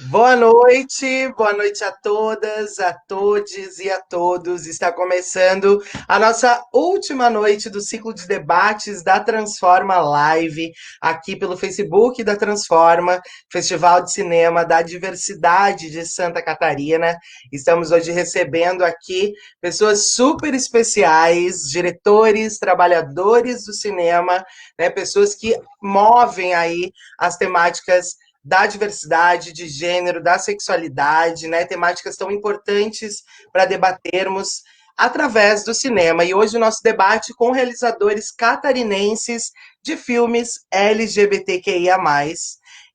Boa noite a todas, a todes e a todos. Está começando a nossa última noite do ciclo de debates da Transforma Live, aqui pelo Facebook da Transforma, Festival de Cinema da Diversidade de Santa Catarina. Estamos hoje recebendo aqui pessoas super especiais, diretores, trabalhadores do cinema, né, pessoas que movem aí as temáticas da diversidade de gênero, da sexualidade, né? Temáticas tão importantes para debatermos através do cinema. E hoje o nosso debate com realizadores catarinenses de filmes LGBTQIA+.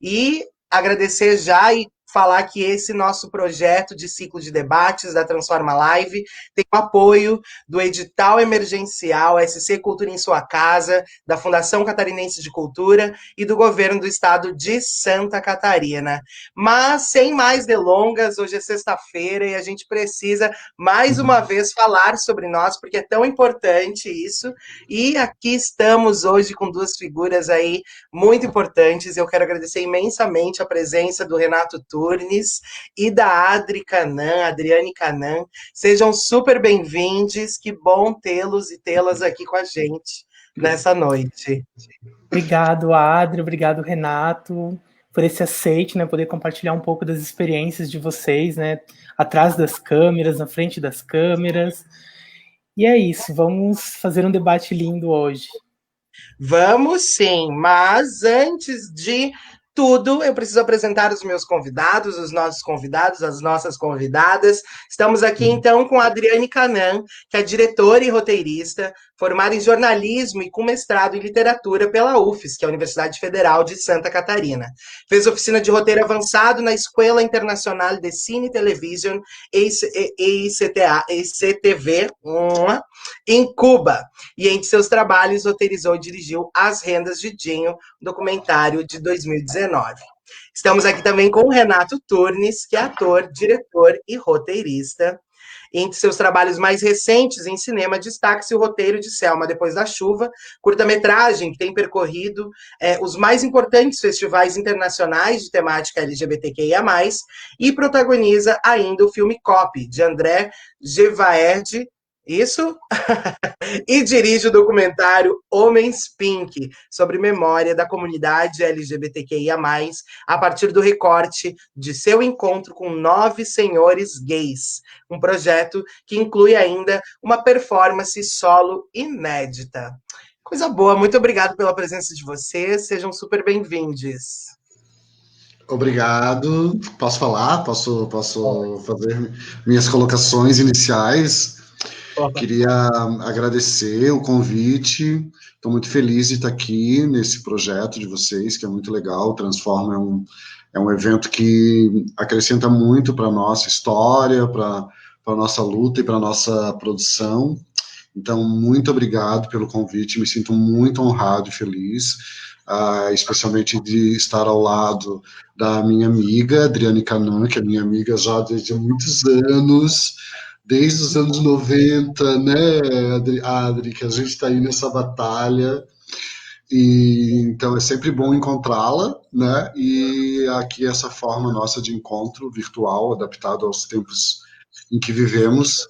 E agradecer já e falar que esse nosso projeto de ciclo de debates da Transforma Live tem o apoio do edital emergencial SC Cultura em Sua Casa, da Fundação Catarinense de Cultura e do governo do estado de Santa Catarina. Mas, sem mais delongas, hoje é sexta-feira e a gente precisa, mais uma vez, falar sobre nós, porque é tão importante isso. E aqui estamos hoje com duas figuras aí muito importantes. Eu quero agradecer imensamente a presença do Renato Turnes e da Adriane Canan. Sejam super bem-vindos, que bom tê-los e tê-las aqui com a gente nessa noite. Obrigado, Adri, obrigado, Renato, por esse aceite, né, poder compartilhar um pouco das experiências de vocês, né, atrás das câmeras, na frente das câmeras. E é isso, vamos fazer um debate lindo hoje. Vamos sim, mas antes de tudo, eu preciso apresentar os meus convidados, os nossos convidados, as nossas convidadas. Estamos aqui então com a Adriane Canan, que é diretora e roteirista, formada em jornalismo e com mestrado em literatura pela UFES, que é a Universidade Federal de Santa Catarina. Fez oficina de roteiro avançado na Escola Internacional de Cine e Television, EICTV, em Cuba. E entre seus trabalhos, roteirizou e dirigiu As Rendas de Dinho, documentário de 2019. Estamos aqui também com o Renato Turnes, que é ator, diretor e roteirista. Entre seus trabalhos mais recentes em cinema, destaca-se o roteiro de Selma Depois da Chuva, curta-metragem que tem percorrido os mais importantes festivais internacionais de temática LGBTQIA+, e protagoniza ainda o filme Copy, de André Gevaerd, isso? E dirige o documentário Homens Pink, sobre memória da comunidade LGBTQIA+, a partir do recorte de seu encontro com 9 senhores gays, um projeto que inclui ainda uma performance solo inédita. Coisa boa, muito obrigado pela presença de vocês, sejam super bem-vindos. Obrigado. Posso falar? Posso fazer minhas colocações iniciais? Queria agradecer o convite. Estou muito feliz de estar aqui nesse projeto de vocês, que é muito legal. O Transforma é um evento que acrescenta muito para a nossa história, para a nossa luta e para a nossa produção. Então, muito obrigado pelo convite. Me sinto muito honrado e feliz, especialmente de estar ao lado da minha amiga, Adriane Canan, que é minha amiga já desde muitos anos, desde os anos 90, né, Adri, que a gente está aí nessa batalha. E então é sempre bom encontrá-la, né? E aqui essa forma nossa de encontro virtual, adaptado aos tempos em que vivemos,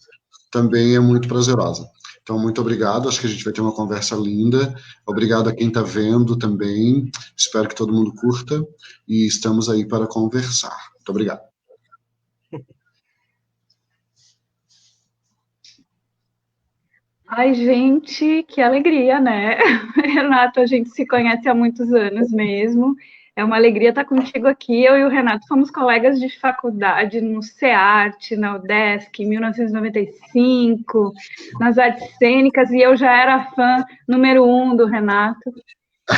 também é muito prazerosa. Então, muito obrigado. Acho que a gente vai ter uma conversa linda. Obrigado a quem está vendo também. Espero que todo mundo curta. E estamos aí para conversar. Muito obrigado. Ai, gente, que alegria, né? Renato, a gente se conhece há muitos anos mesmo. É uma alegria estar contigo aqui. Eu e o Renato fomos colegas de faculdade no CEART, na UDESC, em 1995, nas artes cênicas, e eu já era fã número 1 do Renato,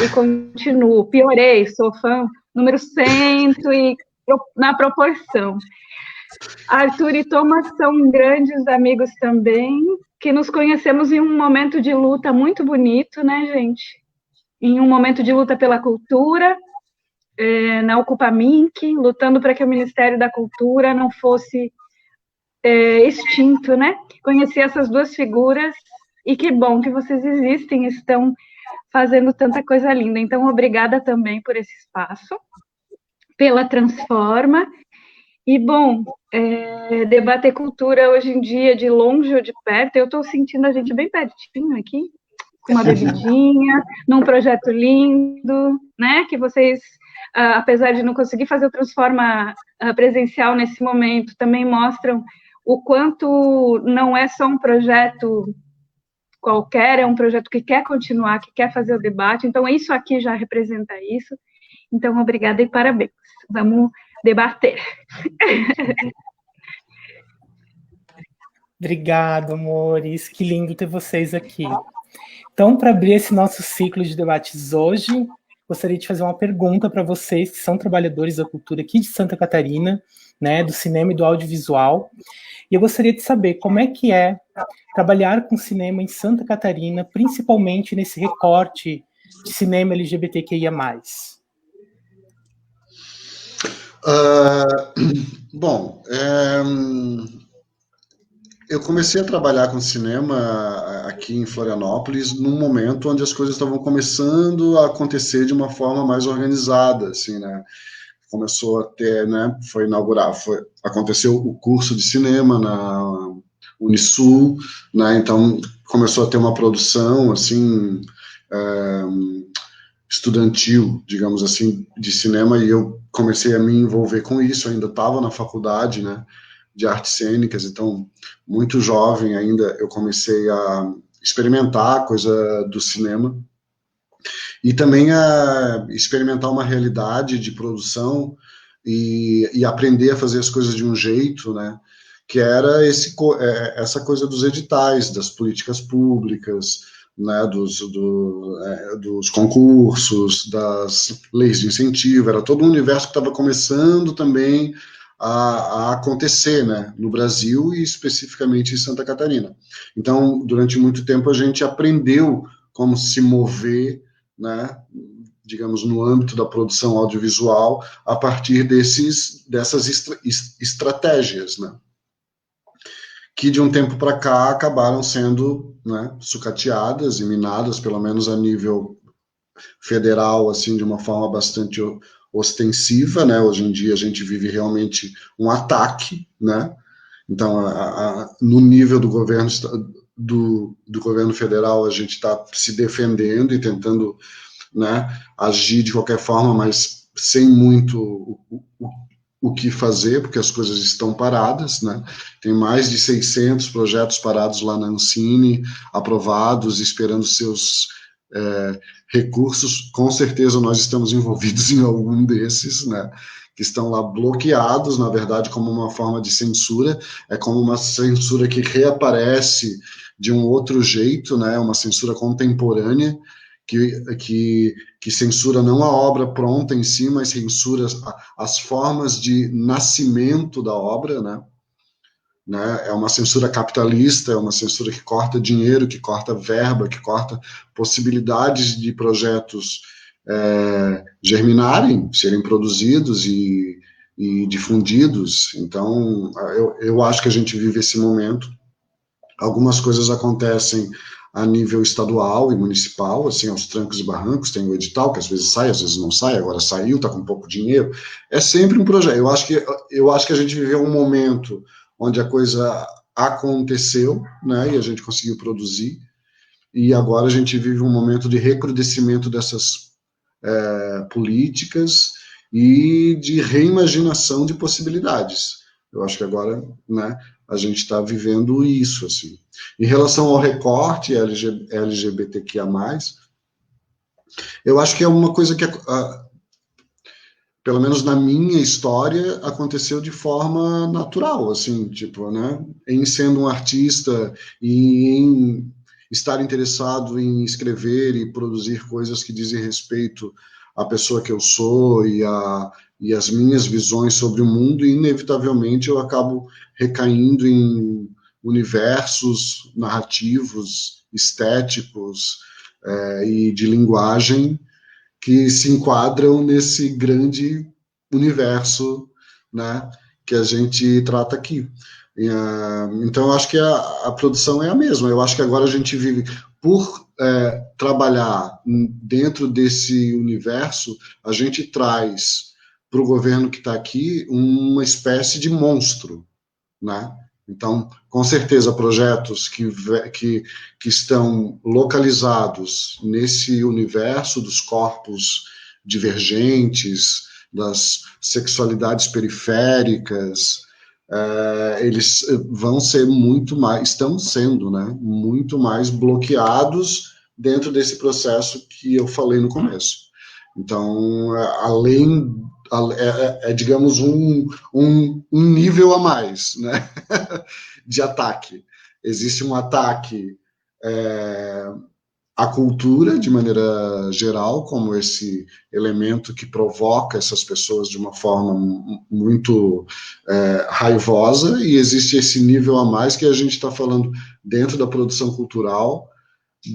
e continuo. Piorei, sou fã número 100 e na proporção. Arthur e Thomas são grandes amigos também, que nos conhecemos em um momento de luta muito bonito, né, gente? Em um momento de luta pela cultura, na Ocupa Minc, lutando para que o Ministério da Cultura não fosse extinto, né? Conheci essas duas figuras e que bom que vocês existem, estão fazendo tanta coisa linda. Então, obrigada também por esse espaço. pela Transforma. E, bom, debater cultura hoje em dia, de longe ou de perto, eu estou sentindo a gente bem pertinho aqui, com uma bebidinha, num projeto lindo, né, que vocês, apesar de não conseguir fazer o Transforma presencial nesse momento, também mostram o quanto não é só um projeto qualquer, é um projeto que quer continuar, que quer fazer o debate, então isso aqui já representa isso. Então, obrigada e parabéns. Vamos debater. Obrigado, amores. Que lindo ter vocês aqui. Então, para abrir esse nosso ciclo de debates hoje, gostaria de fazer uma pergunta para vocês que são trabalhadores da cultura aqui de Santa Catarina, né, do cinema e do audiovisual. E eu gostaria de saber como é que é trabalhar com cinema em Santa Catarina, principalmente nesse recorte de cinema LGBTQIA+. Bom, eu comecei a trabalhar com cinema aqui em Florianópolis num momento onde as coisas estavam começando a acontecer de uma forma mais organizada, assim, né? Começou a ter, né? Aconteceu o curso de cinema na Unisul, né? Então começou a ter uma produção, assim, estudantil, digamos assim, de cinema, e eu comecei a me envolver com isso. Eu ainda estava na faculdade, né, de artes cênicas, então, muito jovem ainda, eu comecei a experimentar a coisa do cinema, e também a experimentar uma realidade de produção e aprender a fazer as coisas de um jeito, né, que era essa coisa dos editais, das políticas públicas, né, dos concursos, das leis de incentivo, era todo um universo que estava começando também a acontecer, né, no Brasil e especificamente em Santa Catarina. Então, durante muito tempo a gente aprendeu como se mover, né, digamos, no âmbito da produção audiovisual a partir dessas estratégias, né, que de um tempo para cá acabaram sendo, né, sucateadas e minadas, pelo menos a nível federal, assim, de uma forma bastante ostensiva, né? Hoje em dia a gente vive realmente um ataque, né? Então, no nível do governo do governo federal, a gente está se defendendo e tentando, né, agir de qualquer forma, mas sem muito o que fazer, porque as coisas estão paradas, né? Tem mais de 600 projetos parados lá na Ancine, aprovados, esperando seus recursos. Com certeza nós estamos envolvidos em algum desses, né? Que estão lá bloqueados, na verdade, como uma forma de censura. É como uma censura que reaparece de um outro jeito, né? Uma censura contemporânea, que censura não a obra pronta em si, mas censura as formas de nascimento da obra, né? É uma censura capitalista, é uma censura que corta dinheiro, que corta verba, que corta possibilidades de projetos germinarem, serem produzidos e difundidos. Então, eu acho que a gente vive esse momento. Algumas coisas acontecem a nível estadual e municipal, assim, aos trancos e barrancos. Tem o edital, que às vezes sai, às vezes não sai, agora saiu, está com pouco dinheiro. É sempre um projeto. Eu acho que a gente viveu um momento onde a coisa aconteceu, né, e a gente conseguiu produzir, e agora a gente vive um momento de recrudescimento dessas políticas e de reimaginação de possibilidades. Eu acho que agora, né, a gente está vivendo isso, assim. Em relação ao recorte LGBTQIA+, eu acho que é uma coisa que, pelo menos na minha história, aconteceu de forma natural, assim, tipo, né, em sendo um artista e em estar interessado em escrever e produzir coisas que dizem respeito à pessoa que eu sou e as minhas visões sobre o mundo, e inevitavelmente eu acabo recaindo em universos narrativos, estéticos e de linguagem que se enquadram nesse grande universo, né, que a gente trata aqui. Então, eu acho que a produção é a mesma. Eu acho que agora a gente vive, por trabalhar dentro desse universo, a gente traz para o governo que está aqui uma espécie de monstro, né? Então, com certeza, projetos que estão localizados nesse universo dos corpos divergentes, das sexualidades periféricas, eles vão ser muito mais, estão sendo, né, muito mais bloqueados dentro desse processo que eu falei no começo. Então, digamos, um nível a mais, né, de ataque. Existe um ataque à cultura, de maneira geral, como esse elemento que provoca essas pessoas de uma forma muito raivosa, e existe esse nível a mais que a gente está falando dentro da produção cultural,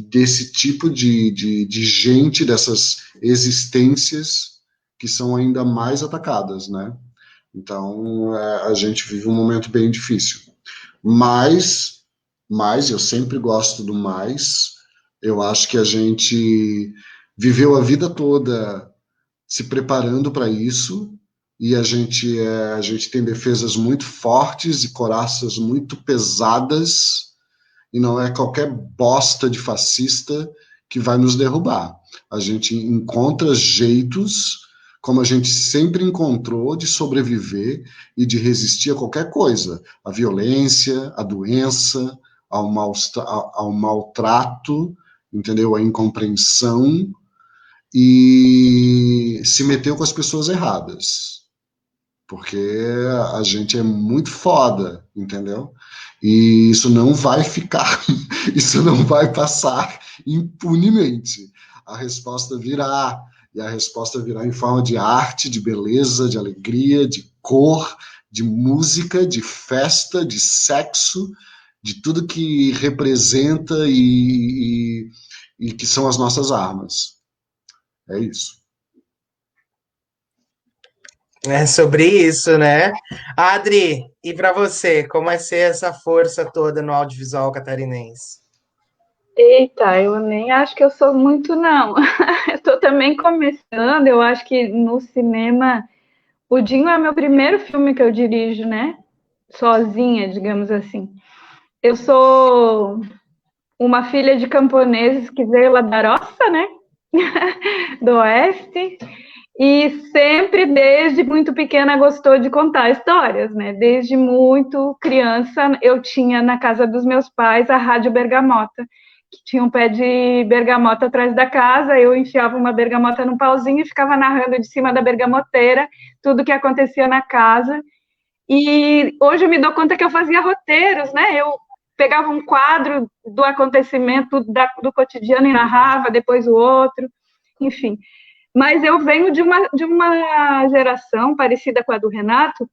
desse tipo de gente, dessas existências que são ainda mais atacadas, né? Então, a gente vive um momento bem difícil. Mas eu sempre gosto do mais. Eu acho que a gente viveu a vida toda se preparando para isso, e a gente tem defesas muito fortes e coraças muito pesadas, e não é qualquer bosta de fascista que vai nos derrubar. A gente encontra jeitos, como a gente sempre encontrou, de sobreviver e de resistir a qualquer coisa. A violência, a doença, ao maltrato, entendeu? A incompreensão, e se meteu com as pessoas erradas. Porque a gente é muito foda, entendeu? E isso não vai ficar, isso não vai passar impunemente. A resposta virá, e a resposta virá em forma de arte, de beleza, de alegria, de cor, de música, de festa, de sexo, de tudo que representa e que são as nossas armas. É isso. É sobre isso, né? Adri, e para você, como é ser essa força toda no audiovisual catarinense? Eita, eu nem acho que eu sou muito, não. Eu estou também começando, eu acho que no cinema, o Dinho é meu primeiro filme que eu dirijo, né? Sozinha, digamos assim. Eu sou uma filha de camponeses que veio lá da roça, né? Do Oeste. E sempre, desde muito pequena, gostou de contar histórias, né? Desde muito criança, eu tinha na casa dos meus pais a Rádio Bergamota, que tinha um pé de bergamota atrás da casa, eu enfiava uma bergamota num pauzinho e ficava narrando de cima da bergamoteira tudo que acontecia na casa. E hoje eu me dou conta que eu fazia roteiros, né? Eu pegava um quadro do acontecimento do cotidiano e narrava, depois o outro, enfim. Mas eu venho de uma geração parecida com a do Renato,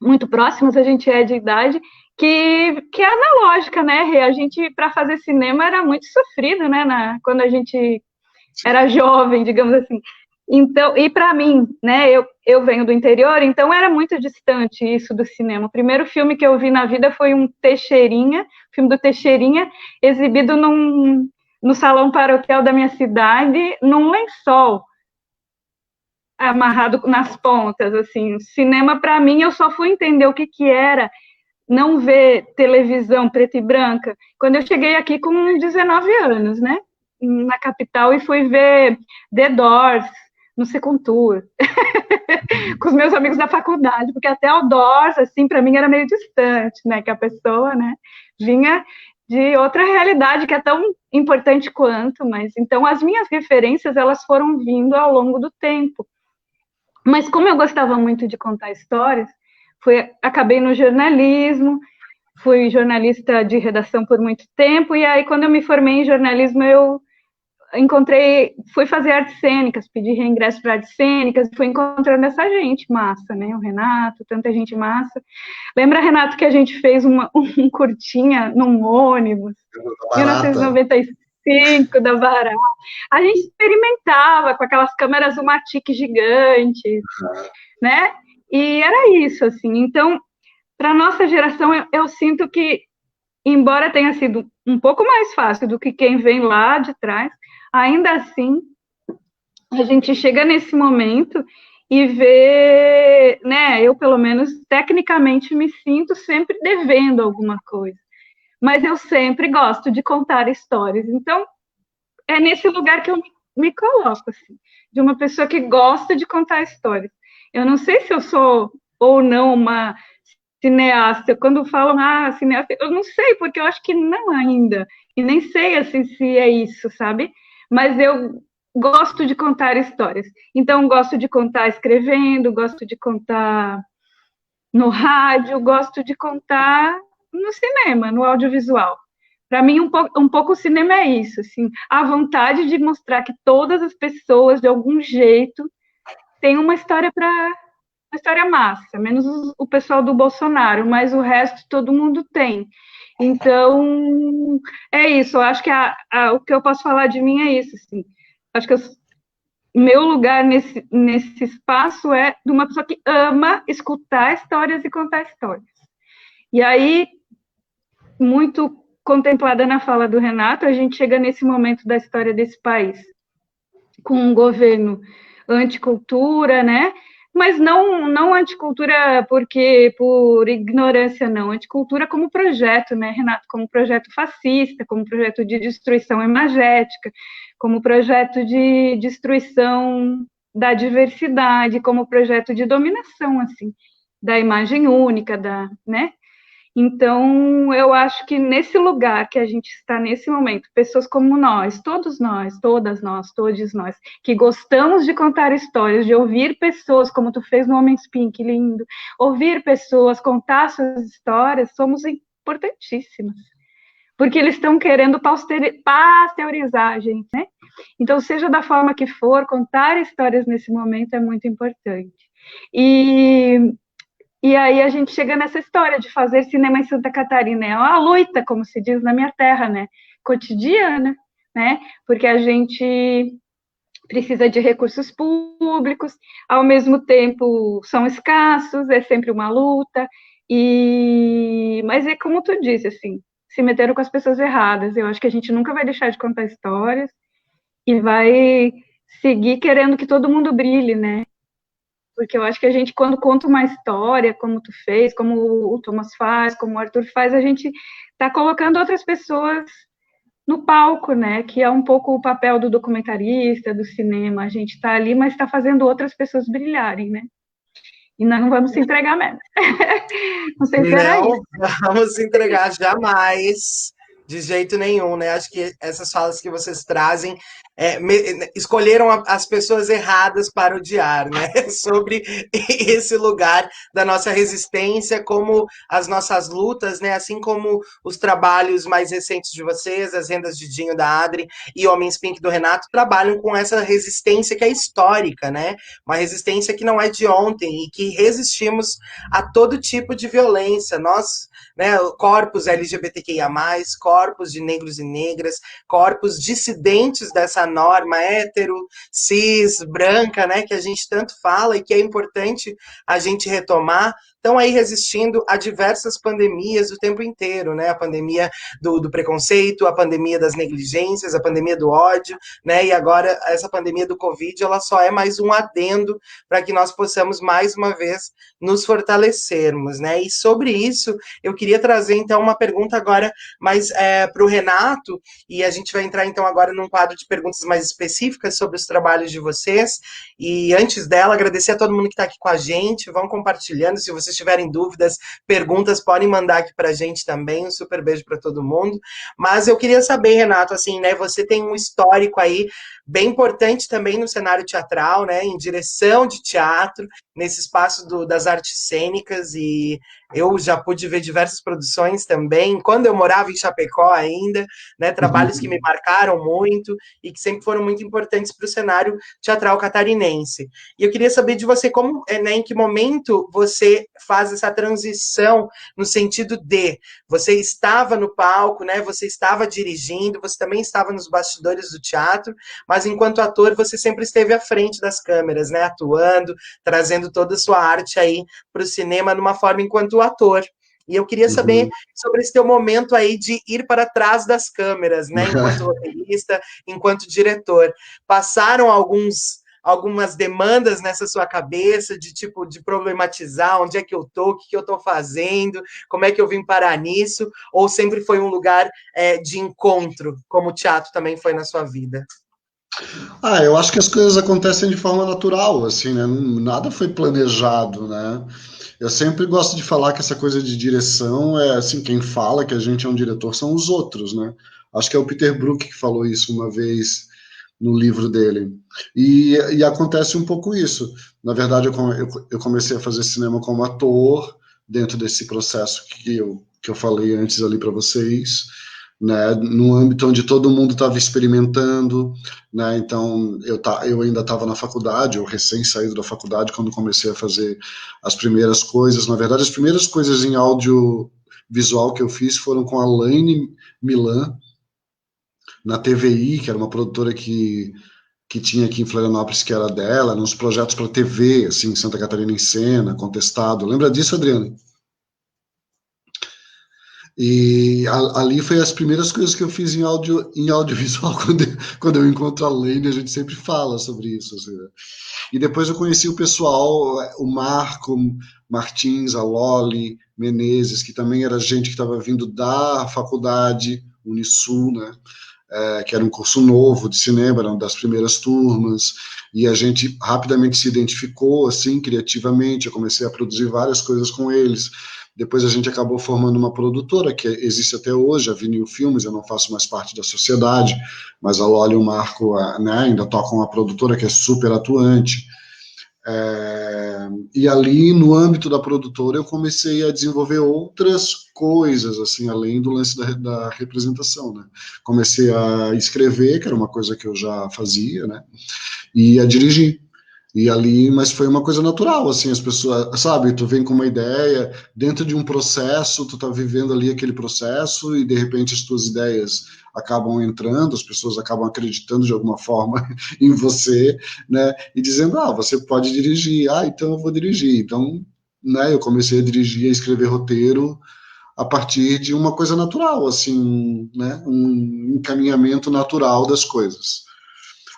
muito próximas, a gente é de idade, que é analógica, né? A gente, para fazer cinema, era muito sofrido, né? Quando a gente era jovem, digamos assim. Então, e para mim, né? Eu venho do interior, então era muito distante isso do cinema. O primeiro filme que eu vi na vida foi um Teixeirinha, filme do Teixeirinha, exibido no salão paroquial da minha cidade, num lençol amarrado nas pontas, assim. Cinema, para mim, eu só fui entender o que era não ver televisão preta e branca quando eu cheguei aqui com 19 anos, né? Na capital, e fui ver The Doors no Secuntur, com os meus amigos da faculdade, porque até o Doors, assim, para mim era meio distante, né? Que a pessoa, né, vinha de outra realidade que é tão importante quanto, mas então as minhas referências, elas foram vindo ao longo do tempo. Mas como eu gostava muito de contar histórias, acabei no jornalismo, fui jornalista de redação por muito tempo, e aí quando eu me formei em jornalismo, eu fui fazer artes cênicas, pedi reingresso para artes cênicas, fui encontrando essa gente massa, né? O Renato, tanta gente massa. Lembra, Renato, que a gente fez um curtinha num ônibus, em 1995, da Barata. A gente experimentava com aquelas câmeras Umatic gigantes, né? E era isso, assim. Então, para a nossa geração, eu sinto que, embora tenha sido um pouco mais fácil do que quem vem lá de trás, ainda assim, a gente chega nesse momento e ver, né, eu pelo menos tecnicamente me sinto sempre devendo alguma coisa, mas eu sempre gosto de contar histórias, então é nesse lugar que eu me coloco, assim, de uma pessoa que gosta de contar histórias. Eu não sei se eu sou ou não uma cineasta. Quando falam, cineasta, eu não sei, porque eu acho que não ainda. E nem sei, assim, se é isso, sabe? Mas eu gosto de contar histórias. Então, gosto de contar escrevendo, gosto de contar no rádio, gosto de contar no cinema, no audiovisual. Para mim, um pouco o cinema é isso, assim, a vontade de mostrar que todas as pessoas, de algum jeito, têm uma história para uma história massa, menos o pessoal do Bolsonaro, mas o resto todo mundo tem. Então, é isso. Eu acho que o que eu posso falar de mim é isso. Assim. Acho que meu lugar nesse espaço é de uma pessoa que ama escutar histórias e contar histórias. E aí, muito contemplada na fala do Renato, a gente chega nesse momento da história desse país, com um governo anticultura, né? Mas não anticultura porque por ignorância, não. Anticultura como projeto, né, Renato? Como projeto fascista, como projeto de destruição imagética, como projeto de destruição da diversidade, como projeto de dominação, assim, da imagem única, né? Então, eu acho que nesse lugar que a gente está nesse momento, pessoas como nós, todos nós, todas nós, todos nós, que gostamos de contar histórias, de ouvir pessoas, como tu fez no Homens Pink, lindo, ouvir pessoas contar suas histórias, somos importantíssimas, porque eles estão querendo pasteurizar a gente, né? Então, seja da forma que for, contar histórias nesse momento é muito importante. E aí a gente chega nessa história de fazer cinema em Santa Catarina. É uma luta, como se diz na minha terra, né? Cotidiana, né? Porque a gente precisa de recursos públicos, ao mesmo tempo são escassos, é sempre uma luta. Mas é como tu disse, assim, se meteram com as pessoas erradas. Eu acho que a gente nunca vai deixar de contar histórias e vai seguir querendo que todo mundo brilhe, né? Porque eu acho que a gente, quando conta uma história, como tu fez, como o Thomas faz, como o Arthur faz, a gente está colocando outras pessoas no palco, né? Que é um pouco o papel do documentarista, do cinema. A gente está ali, mas está fazendo outras pessoas brilharem, né? E nós não vamos se entregar mesmo. Não sei se era isso. Não vamos entregar jamais, de jeito nenhum, né? Acho que essas falas que vocês trazem escolheram as pessoas erradas para odiar, né? Sobre esse lugar da nossa resistência, como as nossas lutas, né? Assim como os trabalhos mais recentes de vocês, as rendas de Dinho da Adri e Homens Pink do Renato, trabalham com essa resistência que é histórica, né? Uma resistência que não é de ontem e que resistimos a todo tipo de violência. Nós, né, corpos LGBTQIA+, corpos de negros e negras, corpos dissidentes dessa norma hétero, cis, branca, né, que a gente tanto fala e que é importante a gente retomar, estão aí resistindo a diversas pandemias o tempo inteiro, né? A pandemia do preconceito, a pandemia das negligências, a pandemia do ódio, né? E agora essa pandemia do Covid, ela só é mais um adendo para que nós possamos mais uma vez nos fortalecermos, né? E sobre isso, eu queria trazer então uma pergunta agora mais para o Renato, e a gente vai entrar então agora num quadro de perguntas mais específicas sobre os trabalhos de vocês. E antes dela, agradecer a todo mundo que está aqui com a gente, vão compartilhando, se vocês tiverem dúvidas, perguntas, podem mandar aqui para a gente também, um super beijo para todo mundo. Mas eu queria saber, Renato, assim, né, você tem um histórico aí bem importante também no cenário teatral, né, em direção de teatro, nesse espaço das artes cênicas, e eu já pude ver diversas produções também, quando eu morava em Chapecó ainda, né, trabalhos que me marcaram muito e que sempre foram muito importantes para o cenário teatral catarinense. E eu queria saber de você como, né, em que momento você faz essa transição no sentido de você estava no palco, né, você estava dirigindo, você também estava nos bastidores do teatro, mas enquanto ator você sempre esteve à frente das câmeras, né, atuando, trazendo toda a sua arte aí para o cinema numa forma enquanto ator. E eu queria saber sobre esse teu momento aí de ir para trás das câmeras, né, enquanto roteirista, enquanto diretor. Passaram alguns algumas demandas nessa sua cabeça de tipo de problematizar onde é que eu tô, o que eu tô fazendo, como é que eu vim parar nisso, ou sempre foi um lugar de encontro, como o teatro também foi na sua vida? Eu acho que as coisas acontecem de forma natural, assim, né? Nada foi planejado, né? Eu sempre gosto de falar que essa coisa de direção é assim, quem fala que a gente é um diretor são os outros, né? Acho que é o Peter Brook que falou isso uma vez no livro dele. E acontece um pouco isso. Na verdade, eu comecei a fazer cinema como ator, dentro desse processo que eu falei antes ali para vocês, né? Num âmbito onde todo mundo estava experimentando, né? Então, eu ainda estava na faculdade, eu recém saído da faculdade, quando comecei a fazer as primeiras coisas. Na verdade, as primeiras coisas em audiovisual que eu fiz foram com a Laine Milan, na TVI, que era uma produtora que tinha aqui em Florianópolis, que era dela, nos projetos para TV, assim, Santa Catarina em Cena, Contestado. Lembra disso, Adriana? E ali foi as primeiras coisas que eu fiz em audiovisual. Quando eu encontro a Lane, a gente sempre fala sobre isso. Assim, né? E depois eu conheci o pessoal, o Marco Martins, a Loli Menezes, que também era gente que estava vindo da faculdade Unisul, né? Que era um curso novo de cinema, era uma das primeiras turmas, e a gente rapidamente se identificou, assim, criativamente. Eu comecei a produzir várias coisas com eles. Depois a gente acabou formando uma produtora que existe até hoje, a Vinil Filmes. Eu não faço mais parte da sociedade, mas a Loli e o Marco, né, ainda tocam uma produtora que é super atuante. E ali, no âmbito da produtora, eu comecei a desenvolver outras coisas, assim, além do lance da representação, né? Comecei a escrever, que era uma coisa que eu já fazia, né? E a dirigir. E ali, mas foi uma coisa natural, assim, as pessoas, sabe, tu vem com uma ideia, dentro de um processo, tu tá vivendo ali aquele processo e de repente as tuas ideias acabam entrando, as pessoas acabam acreditando de alguma forma em você, né, e dizendo, você pode dirigir, então eu vou dirigir. Então, né, eu comecei a dirigir, a escrever roteiro a partir de uma coisa natural, assim, né, um encaminhamento natural das coisas.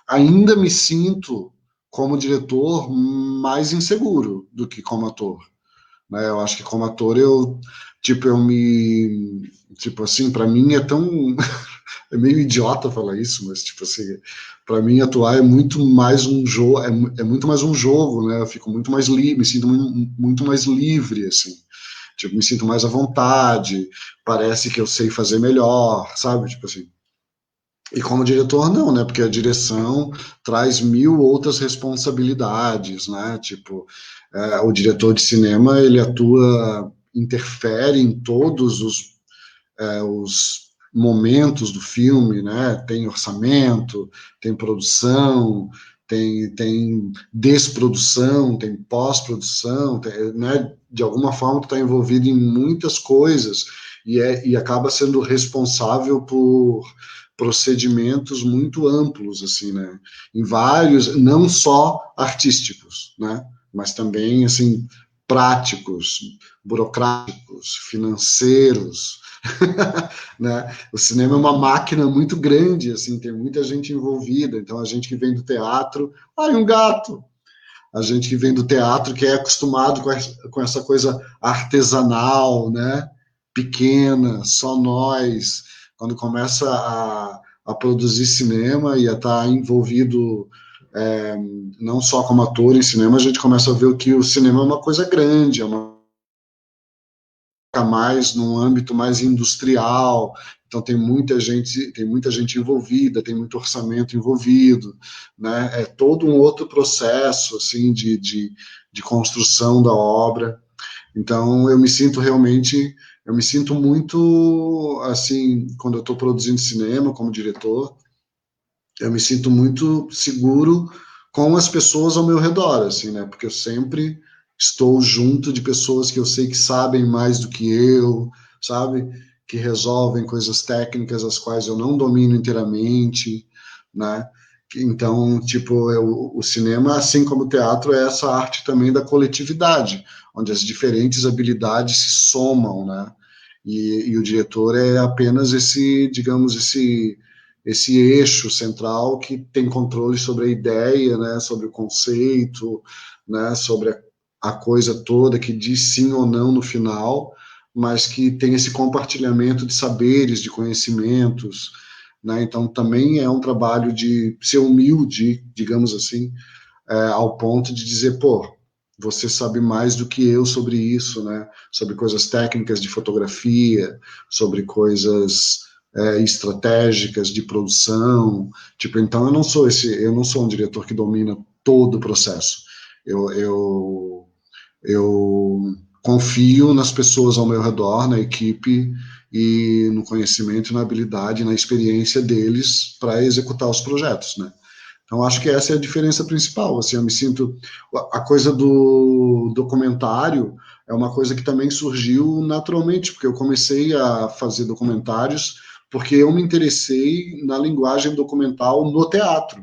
Ainda me sinto, como diretor, mais inseguro do que como ator, né? Eu acho que como ator tipo assim, para mim é tão é meio idiota falar isso, mas tipo assim, para mim atuar é muito mais um jogo, é muito mais um jogo, né? Eu fico muito mais livre, me sinto muito mais livre, assim. Tipo, me sinto mais à vontade, parece que eu sei fazer melhor, sabe? Tipo assim. E como diretor, não, né? Porque a direção traz mil outras responsabilidades, né? Tipo, o diretor de cinema, ele atua, interfere em todos os momentos do filme, né? Tem orçamento, tem produção, tem desprodução, tem pós-produção, né? De alguma forma tu está envolvido em muitas coisas e acaba sendo responsável por procedimentos muito amplos, assim, né? Em vários, não só artísticos, né? Mas também, assim, práticos, burocráticos, financeiros, né? O cinema é uma máquina muito grande, assim, tem muita gente envolvida. Então, a gente que vem do teatro, um gato. A gente que vem do teatro, que é acostumado com essa coisa artesanal, né? Pequena, só nós. Quando começa a produzir cinema e a estar envolvido não só como ator em cinema, a gente começa a ver que o cinema é uma coisa grande, é uma mais num âmbito mais industrial. Então tem muita gente envolvida, tem muito orçamento envolvido, né? É todo um outro processo assim de construção da obra. Então eu me sinto muito assim quando eu estou produzindo cinema como diretor, eu me sinto muito seguro com as pessoas ao meu redor, assim, né? Porque eu sempre estou junto de pessoas que eu sei que sabem mais do que eu, sabe? Que resolvem coisas técnicas as quais eu não domino inteiramente, né? Então, tipo, o cinema, assim como o teatro, é essa arte também da coletividade, onde as diferentes habilidades se somam, né? E o diretor é apenas esse, digamos, esse eixo central que tem controle sobre a ideia, né, sobre o conceito, né, sobre a coisa toda, que diz sim ou não no final, mas que tem esse compartilhamento de saberes, de conhecimentos, né? Então também é um trabalho de ser humilde, digamos assim, ao ponto de dizer, pô, você sabe mais do que eu sobre isso, né? Sobre coisas técnicas de fotografia, sobre coisas estratégicas de produção. Tipo, então eu não sou um diretor que domina todo o processo. Eu confio nas pessoas ao meu redor, na equipe e no conhecimento, na habilidade, na experiência deles para executar os projetos, né? Então, acho que essa é a diferença principal. Assim, eu me sinto. A coisa do documentário é uma coisa que também surgiu naturalmente, porque eu comecei a fazer documentários porque eu me interessei na linguagem documental no teatro,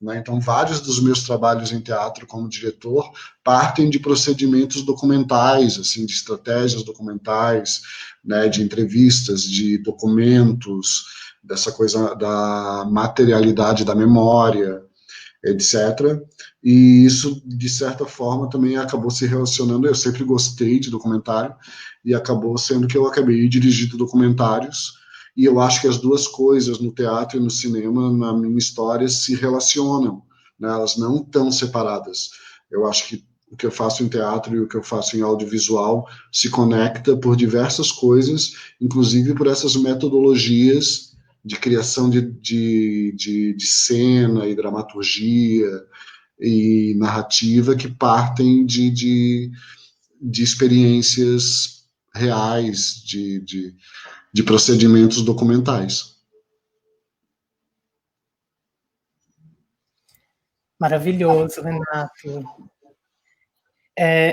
né? Então, vários dos meus trabalhos em teatro como diretor partem de procedimentos documentais, assim, de estratégias documentais, né, de entrevistas, de documentos, dessa coisa da materialidade da memória, etc. E isso, de certa forma, também acabou se relacionando. Eu sempre gostei de documentário e acabou sendo que eu acabei dirigindo documentários. E eu acho que as duas coisas, no teatro e no cinema, na minha história, se relacionam, né? Elas não estão separadas. Eu acho que o que eu faço em teatro e o que eu faço em audiovisual se conecta por diversas coisas, inclusive por essas metodologias de criação de cena e dramaturgia e narrativa que partem de experiências reais, de procedimentos documentais. Maravilhoso, Renato.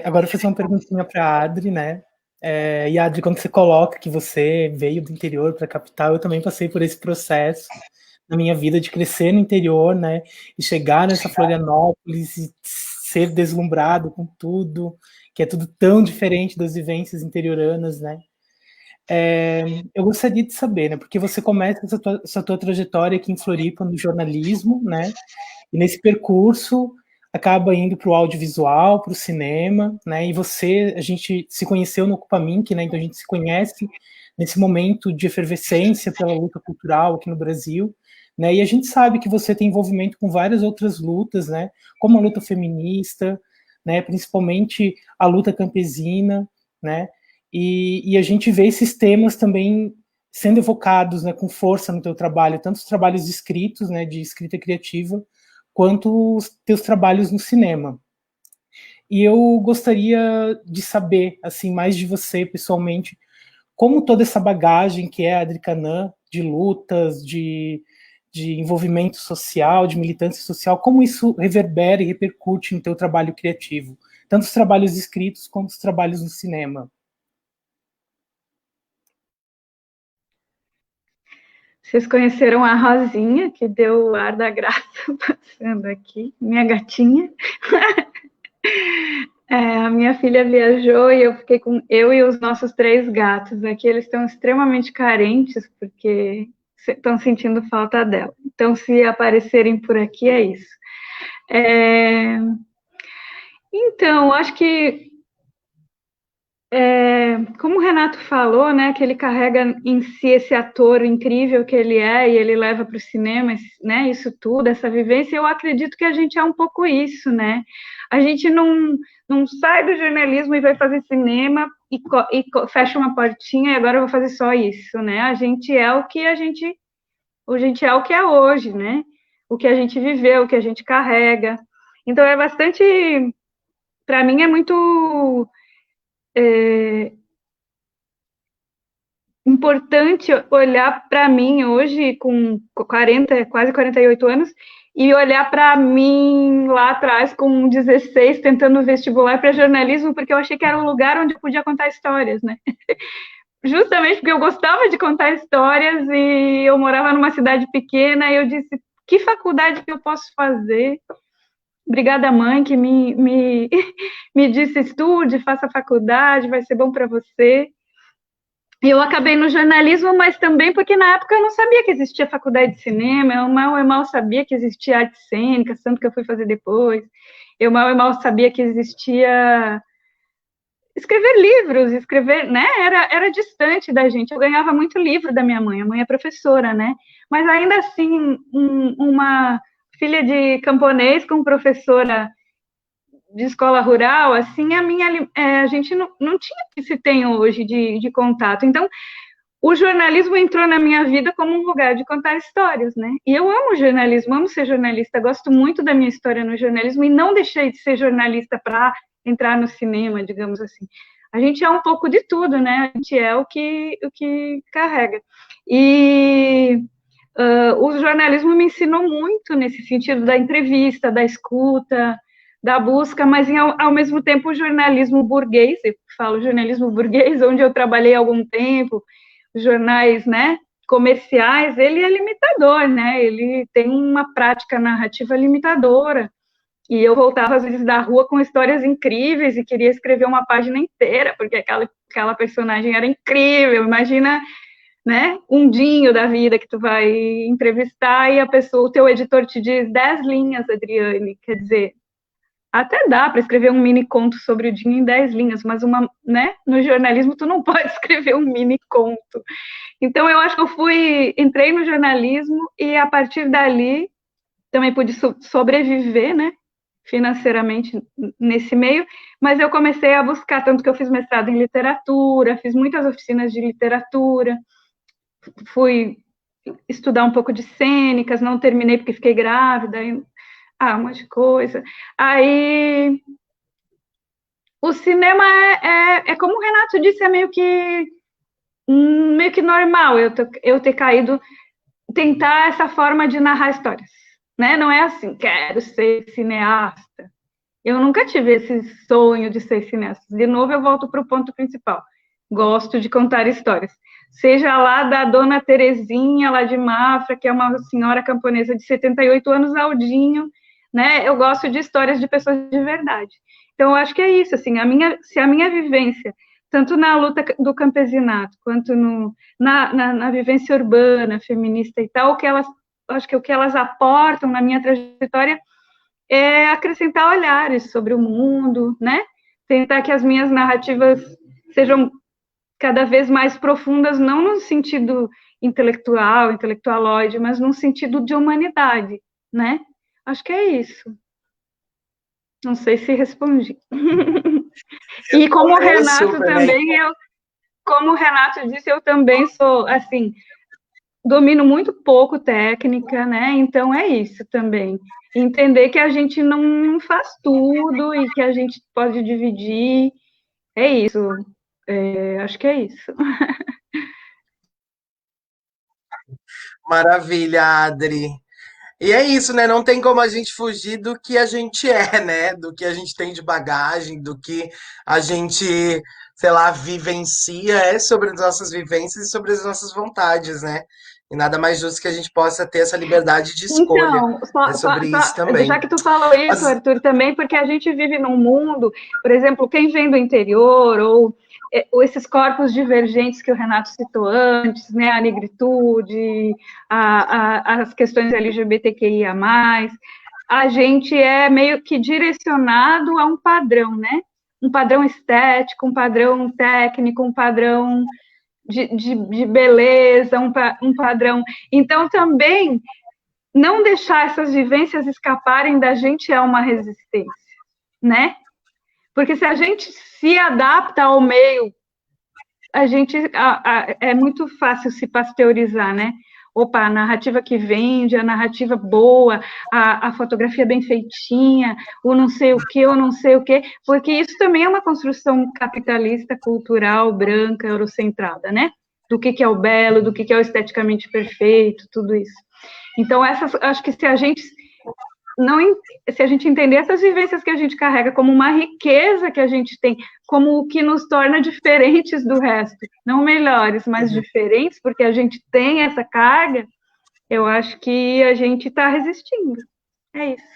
Agora eu vou fazer uma perguntinha para a Adri, né? E Adri, quando você coloca que você veio do interior para a capital, eu também passei por esse processo na minha vida de crescer no interior, né? E chegar nessa Florianópolis e ser deslumbrado com tudo, que é tudo tão diferente das vivências interioranas, né? Eu gostaria de saber, né? Porque você começa essa tua trajetória aqui em Floripa no jornalismo, né? E nesse percurso acaba indo para o audiovisual, para o cinema, né? E a gente se conheceu no Ocupamink, né? Então a gente se conhece nesse momento de efervescência pela luta cultural aqui no Brasil, né? E a gente sabe que você tem envolvimento com várias outras lutas, né? Como a luta feminista, né? Principalmente a luta campesina, né? E a gente vê esses temas também sendo evocados, né, com força no teu trabalho, tanto os trabalhos escritos, né, de escrita criativa, quanto os teus trabalhos no cinema. E eu gostaria de saber, assim, mais de você pessoalmente, como toda essa bagagem que é a Adri Canã, de lutas, de envolvimento social, de militância social, como isso reverbera e repercute no teu trabalho criativo, tanto os trabalhos escritos quanto os trabalhos no cinema. Vocês conheceram a Rosinha, que deu o ar da graça passando aqui, minha gatinha. A minha filha viajou e eu fiquei com eu e os nossos 3 gatos aqui. Eles estão extremamente carentes porque estão sentindo falta dela. Então, se aparecerem por aqui, é isso. Então, acho que como o Renato falou, né, que ele carrega em si esse ator incrível que ele é e ele leva para o cinema, né, isso tudo, essa vivência, eu acredito que a gente é um pouco isso, né? A gente não sai do jornalismo e vai fazer cinema e fecha uma portinha e agora eu vou fazer só isso, né? A gente é o que a gente é o que é hoje, né? O que a gente viveu, o que a gente carrega. Então é bastante, para mim é muito importante olhar para mim hoje, com 40, quase 48 anos, e olhar para mim lá atrás, com 16, tentando vestibular para jornalismo, porque eu achei que era um lugar onde eu podia contar histórias, né? Justamente porque eu gostava de contar histórias e eu morava numa cidade pequena, e eu disse, que faculdade que eu posso fazer? Obrigada, mãe, que me disse, estude, faça faculdade, vai ser bom para você. Eu acabei no jornalismo, mas também porque na época eu não sabia que existia faculdade de cinema, eu mal sabia que existia artes cênicas, tanto que eu fui fazer depois. Eu mal sabia que existia escrever livros, escrever, né? Era distante da gente. Eu ganhava muito livro da minha mãe. A mãe é professora, né? Mas ainda assim, uma filha de camponês com professora de escola rural, assim, a gente não tinha o que se tem hoje de contato. Então, o jornalismo entrou na minha vida como um lugar de contar histórias, né? E eu amo jornalismo, amo ser jornalista, gosto muito da minha história no jornalismo e não deixei de ser jornalista para entrar no cinema, digamos assim. A gente é um pouco de tudo, né? A gente é o que carrega. E o jornalismo me ensinou muito nesse sentido da entrevista, da escuta, da busca, mas ao mesmo tempo o jornalismo burguês, eu falo jornalismo burguês, onde eu trabalhei há algum tempo, jornais, né, comerciais, ele é limitador, né, ele tem uma prática narrativa limitadora, e eu voltava às vezes da rua com histórias incríveis e queria escrever uma página inteira, porque aquela personagem era incrível, imagina, né, um Dinho da vida que tu vai entrevistar e o teu editor te diz 10 linhas, Adriane, quer dizer, até dá para escrever um mini conto sobre o Dinho em 10 linhas, mas né, no jornalismo tu não pode escrever um mini conto. Então eu acho que entrei no jornalismo e a partir dali também pude sobreviver, né, financeiramente nesse meio, mas eu comecei a buscar, tanto que eu fiz mestrado em literatura, fiz muitas oficinas de literatura, fui estudar um pouco de cênicas, não terminei porque fiquei grávida, um monte de coisa. Aí, o cinema como o Renato disse, é meio que normal eu ter caído, tentar essa forma de narrar histórias, né? Não é assim, quero ser cineasta. Eu nunca tive esse sonho de ser cineasta. De novo, eu volto para o ponto principal. Gosto de contar histórias. Seja lá da dona Terezinha, lá de Mafra, que é uma senhora camponesa de 78 anos, Aldinho, né? Eu gosto de histórias de pessoas de verdade. Então, eu acho que é isso, assim, se a minha vivência, tanto na luta do campesinato, quanto na vivência urbana, feminista e tal, acho que o que elas aportam na minha trajetória é acrescentar olhares sobre o mundo, né? Tentar que as minhas narrativas sejam cada vez mais profundas, não no sentido intelectualoide, mas no sentido de humanidade, né? Acho que é isso. Não sei se respondi. E como o Renato também, como o Renato disse, eu também sou, assim, domino muito pouco técnica, né? Então é isso também. Entender que a gente não faz tudo e que a gente pode dividir. É isso. Acho que é isso. Maravilha, Adri. E é isso, né? Não tem como a gente fugir do que a gente é, né? Do que a gente tem de bagagem, do que a gente, sei lá, vivencia, é sobre as nossas vivências e sobre as nossas vontades, né? E nada mais justo que a gente possa ter essa liberdade de escolha. Então, É sobre isso também. já que tu falou isso, Mas, Arthur, também, porque a gente vive num mundo, por exemplo, quem vem do interior, ou esses corpos divergentes que o Renato citou antes, né, a negritude, as questões LGBTQIA+, a gente é meio que direcionado a um padrão, né? Um padrão estético, um padrão técnico, um padrão de beleza, um padrão. Então, também, não deixar essas vivências escaparem da gente é uma resistência, né? Porque se a gente se adapta ao meio, é muito fácil se pasteurizar, né? Opa, a narrativa que vende, a narrativa boa, a fotografia bem feitinha, o não sei o que, porque isso também é uma construção capitalista, cultural, branca, eurocentrada, né? Do que é o belo, do que é o esteticamente perfeito, tudo isso. Então, acho que se a gente entender essas vivências que a gente carrega como uma riqueza que a gente tem, como o que nos torna diferentes do resto, não melhores, mas diferentes, porque a gente tem essa carga, eu acho que a gente está resistindo. É isso.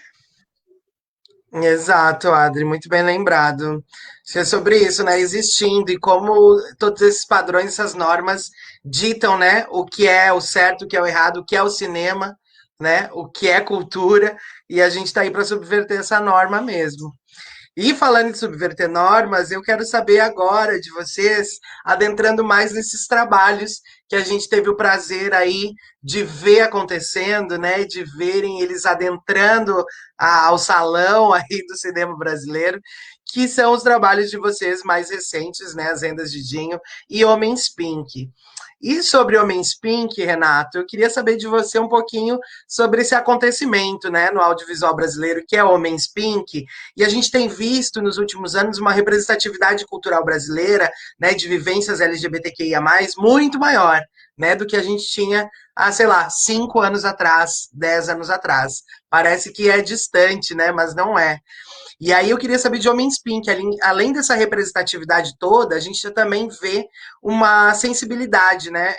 Exato, Adri, muito bem lembrado. Acho que é sobre isso, né? Existindo e como todos esses padrões, essas normas ditam, né? O que é o certo, o que é o errado, o que é o cinema, né? O que é cultura, e a gente está aí para subverter essa norma mesmo. E falando em subverter normas, eu quero saber agora de vocês, adentrando mais nesses trabalhos que a gente teve o prazer aí de ver acontecendo, né? De verem eles adentrando ao salão aí do cinema brasileiro, que são os trabalhos de vocês mais recentes, né? As Rendas de Dinho e Homens Pink. E sobre Homens Pink, Renato, eu queria saber de você um pouquinho sobre esse acontecimento, né, no audiovisual brasileiro, que é Homens Pink, e a gente tem visto nos últimos anos uma representatividade cultural brasileira, né, de vivências LGBTQIA+, muito maior, né, do que a gente tinha há, sei lá, 5 anos atrás, 10 anos atrás. Parece que é distante, né, mas não é. E aí eu queria saber de Homens Pink, além dessa representatividade toda, a gente também vê uma sensibilidade, né,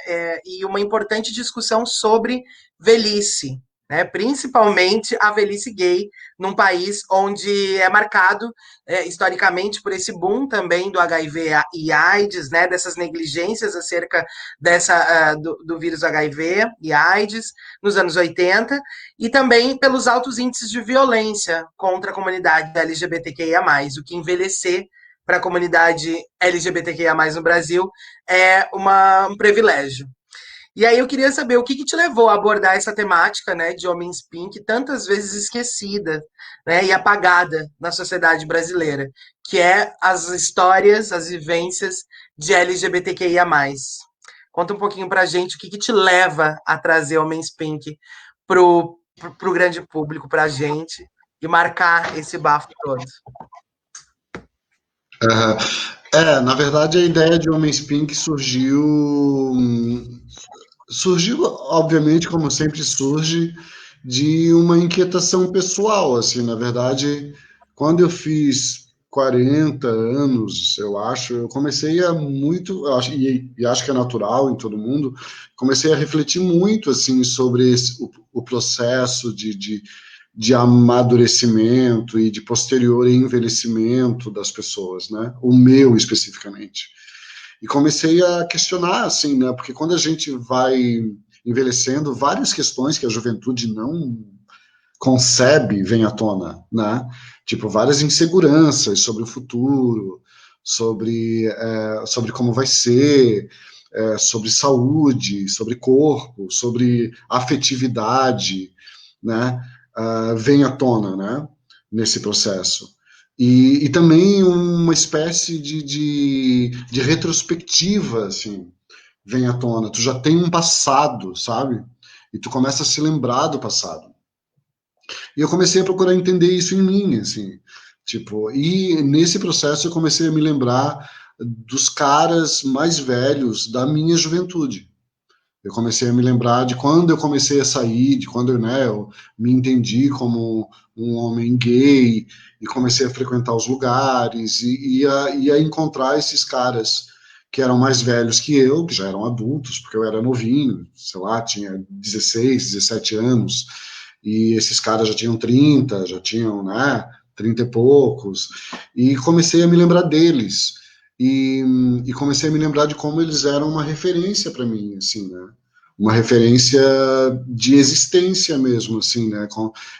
e uma importante discussão sobre velhice, né, principalmente a velhice gay, num país onde é marcado historicamente por esse boom também do HIV e AIDS, né, dessas negligências acerca do vírus HIV e AIDS nos anos 80, e também pelos altos índices de violência contra a comunidade LGBTQIA+, o que envelhecer para a comunidade LGBTQIA+, no Brasil é um privilégio. E aí eu queria saber o que te levou a abordar essa temática, né, de Homens Pink, tantas vezes esquecida, né, e apagada na sociedade brasileira, que é as histórias, as vivências de LGBTQIA+. Conta um pouquinho pra gente o que te leva a trazer Homens Pink pro grande público, pra gente, e marcar esse bafo todo. Aham. Na verdade, a ideia de Homens Pink surgiu, obviamente, como sempre surge, de uma inquietação pessoal, assim, na verdade, quando eu fiz 40 anos, eu comecei eu acho, e acho que é natural em todo mundo, comecei a refletir muito, assim, sobre o processo de amadurecimento e de posterior envelhecimento das pessoas, né? O meu especificamente. E comecei a questionar, assim, né? Porque quando a gente vai envelhecendo, várias questões que a juventude não concebe vêm à tona, né? Tipo, várias inseguranças sobre o futuro, sobre como vai ser, sobre saúde, sobre corpo, sobre afetividade, né? Vem à tona, né? Nesse processo. E também uma espécie de retrospectiva, assim, vem à tona. Tu já tem um passado, sabe? E tu começa a se lembrar do passado. E eu comecei a procurar entender isso em mim, assim, tipo, e nesse processo eu comecei a me lembrar dos caras mais velhos da minha juventude. Eu comecei a me lembrar de quando eu comecei a sair, de quando né, eu me entendi como um homem gay e comecei a frequentar os lugares e a encontrar esses caras que eram mais velhos que já eram adultos, porque eu era novinho, sei lá, tinha 16, 17 anos, e esses caras já tinham 30, já tinham, né, 30 e poucos, e comecei a me lembrar deles, e comecei a me lembrar de como eles eram uma referência para mim, assim, né, uma referência de existência mesmo, assim, né,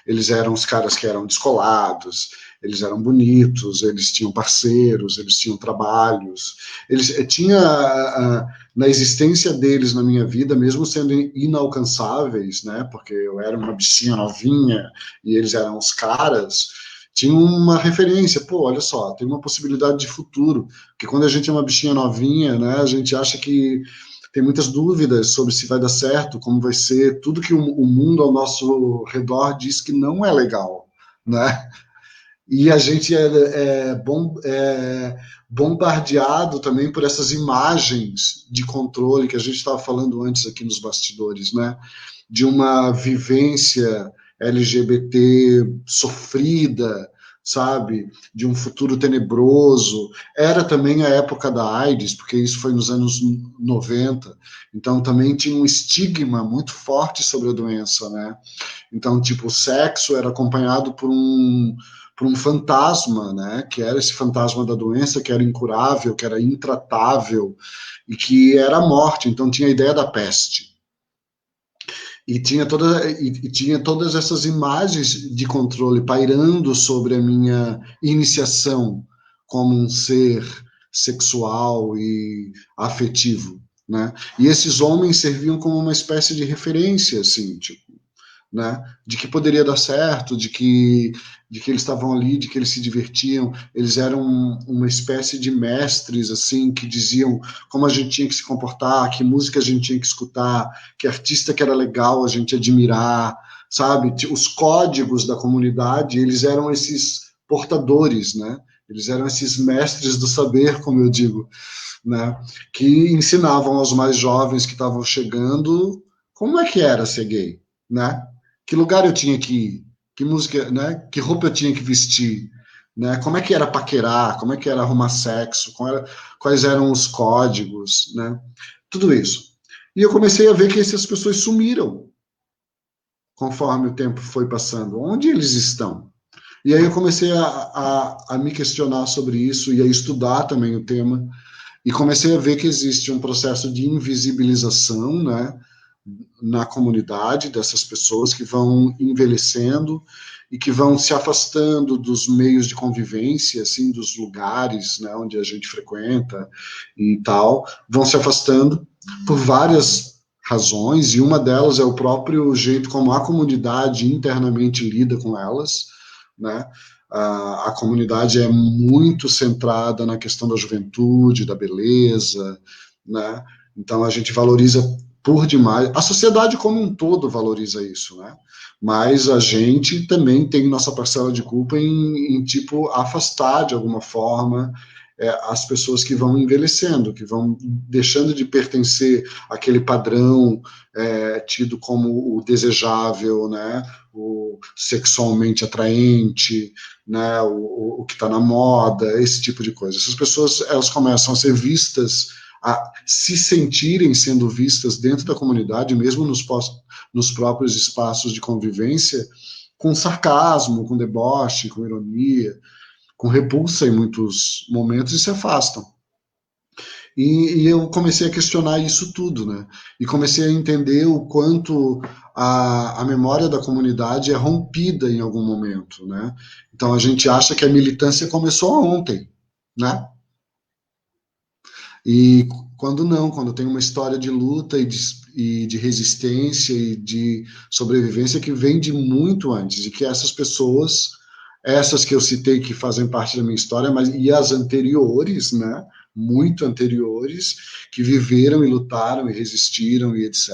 eles eram os caras que eram descolados, eles eram bonitos, eles tinham parceiros, eles tinham trabalhos, na existência deles na minha vida, mesmo sendo inalcançáveis, né, porque eu era uma bichinha novinha e eles eram os caras, tinha uma referência, pô, olha só, tem uma possibilidade de futuro, porque quando a gente é uma bichinha novinha, né, a gente acha que tem muitas dúvidas sobre se vai dar certo, como vai ser, tudo que o mundo ao nosso redor diz que não é legal, né, e a gente é bombardeado também por essas imagens de controle que a gente estava falando antes aqui nos bastidores, né? De uma vivência LGBT sofrida, sabe? De um futuro tenebroso. Era também a época da AIDS, porque isso foi nos anos 90, então também tinha um estigma muito forte sobre a doença, né? Então, tipo, o sexo era acompanhado por por um fantasma, né, que era esse fantasma da doença, que era incurável, que era intratável, e que era a morte. Então tinha a ideia da peste. E tinha todas essas imagens de controle pairando sobre a minha iniciação como um ser sexual e afetivo, né? E esses homens serviam como uma espécie de referência, assim, tipo, né? De que poderia dar certo, de que eles estavam ali, de que eles se divertiam. Eles eram uma espécie de mestres, assim, que diziam como a gente tinha que se comportar, que música a gente tinha que escutar, que artista que era legal a gente admirar, sabe? Os códigos da comunidade, eles eram esses portadores, né? Eles eram esses mestres do saber, como eu digo, né? Que ensinavam aos mais jovens que estavam chegando como é que era ser gay, né? Que lugar eu tinha que ir, que música, né? Que roupa eu tinha que vestir, né? Como é que era paquerar, como é que era arrumar sexo, quais eram os códigos, né? Tudo isso. E eu comecei a ver que essas pessoas sumiram conforme o tempo foi passando. Onde eles estão? E aí eu comecei a me questionar sobre isso e a estudar também o tema. E comecei a ver que existe um processo de invisibilização, né, na comunidade dessas pessoas que vão envelhecendo e que vão se afastando dos meios de convivência, assim, dos lugares, né, onde a gente frequenta e tal, vão se afastando por várias razões, e uma delas é o próprio jeito como a comunidade internamente lida com elas, né? A comunidade é muito centrada na questão da juventude, da beleza, né? Então a gente valoriza por demais. A sociedade como um todo valoriza isso, né? Mas a gente também tem nossa parcela de culpa em tipo, afastar de alguma forma as pessoas que vão envelhecendo, que vão deixando de pertencer àquele padrão tido como o desejável, né? O sexualmente atraente, né? O que está na moda, esse tipo de coisa. Essas pessoas, elas começam a ser vistas, a se sentirem sendo vistas dentro da comunidade, mesmo nos próprios espaços de convivência, com sarcasmo, com deboche, com ironia, com repulsa em muitos momentos, e se afastam. E eu comecei a questionar isso tudo, né? E comecei a entender o quanto a memória da comunidade é rompida em algum momento, né? Então a gente acha que a militância começou ontem, né? E quando não, quando tem uma história de luta e de resistência e de sobrevivência que vem de muito antes, e que essas pessoas, essas que eu citei que fazem parte da minha história, mas e as anteriores, né, muito anteriores, que viveram e lutaram e resistiram e etc.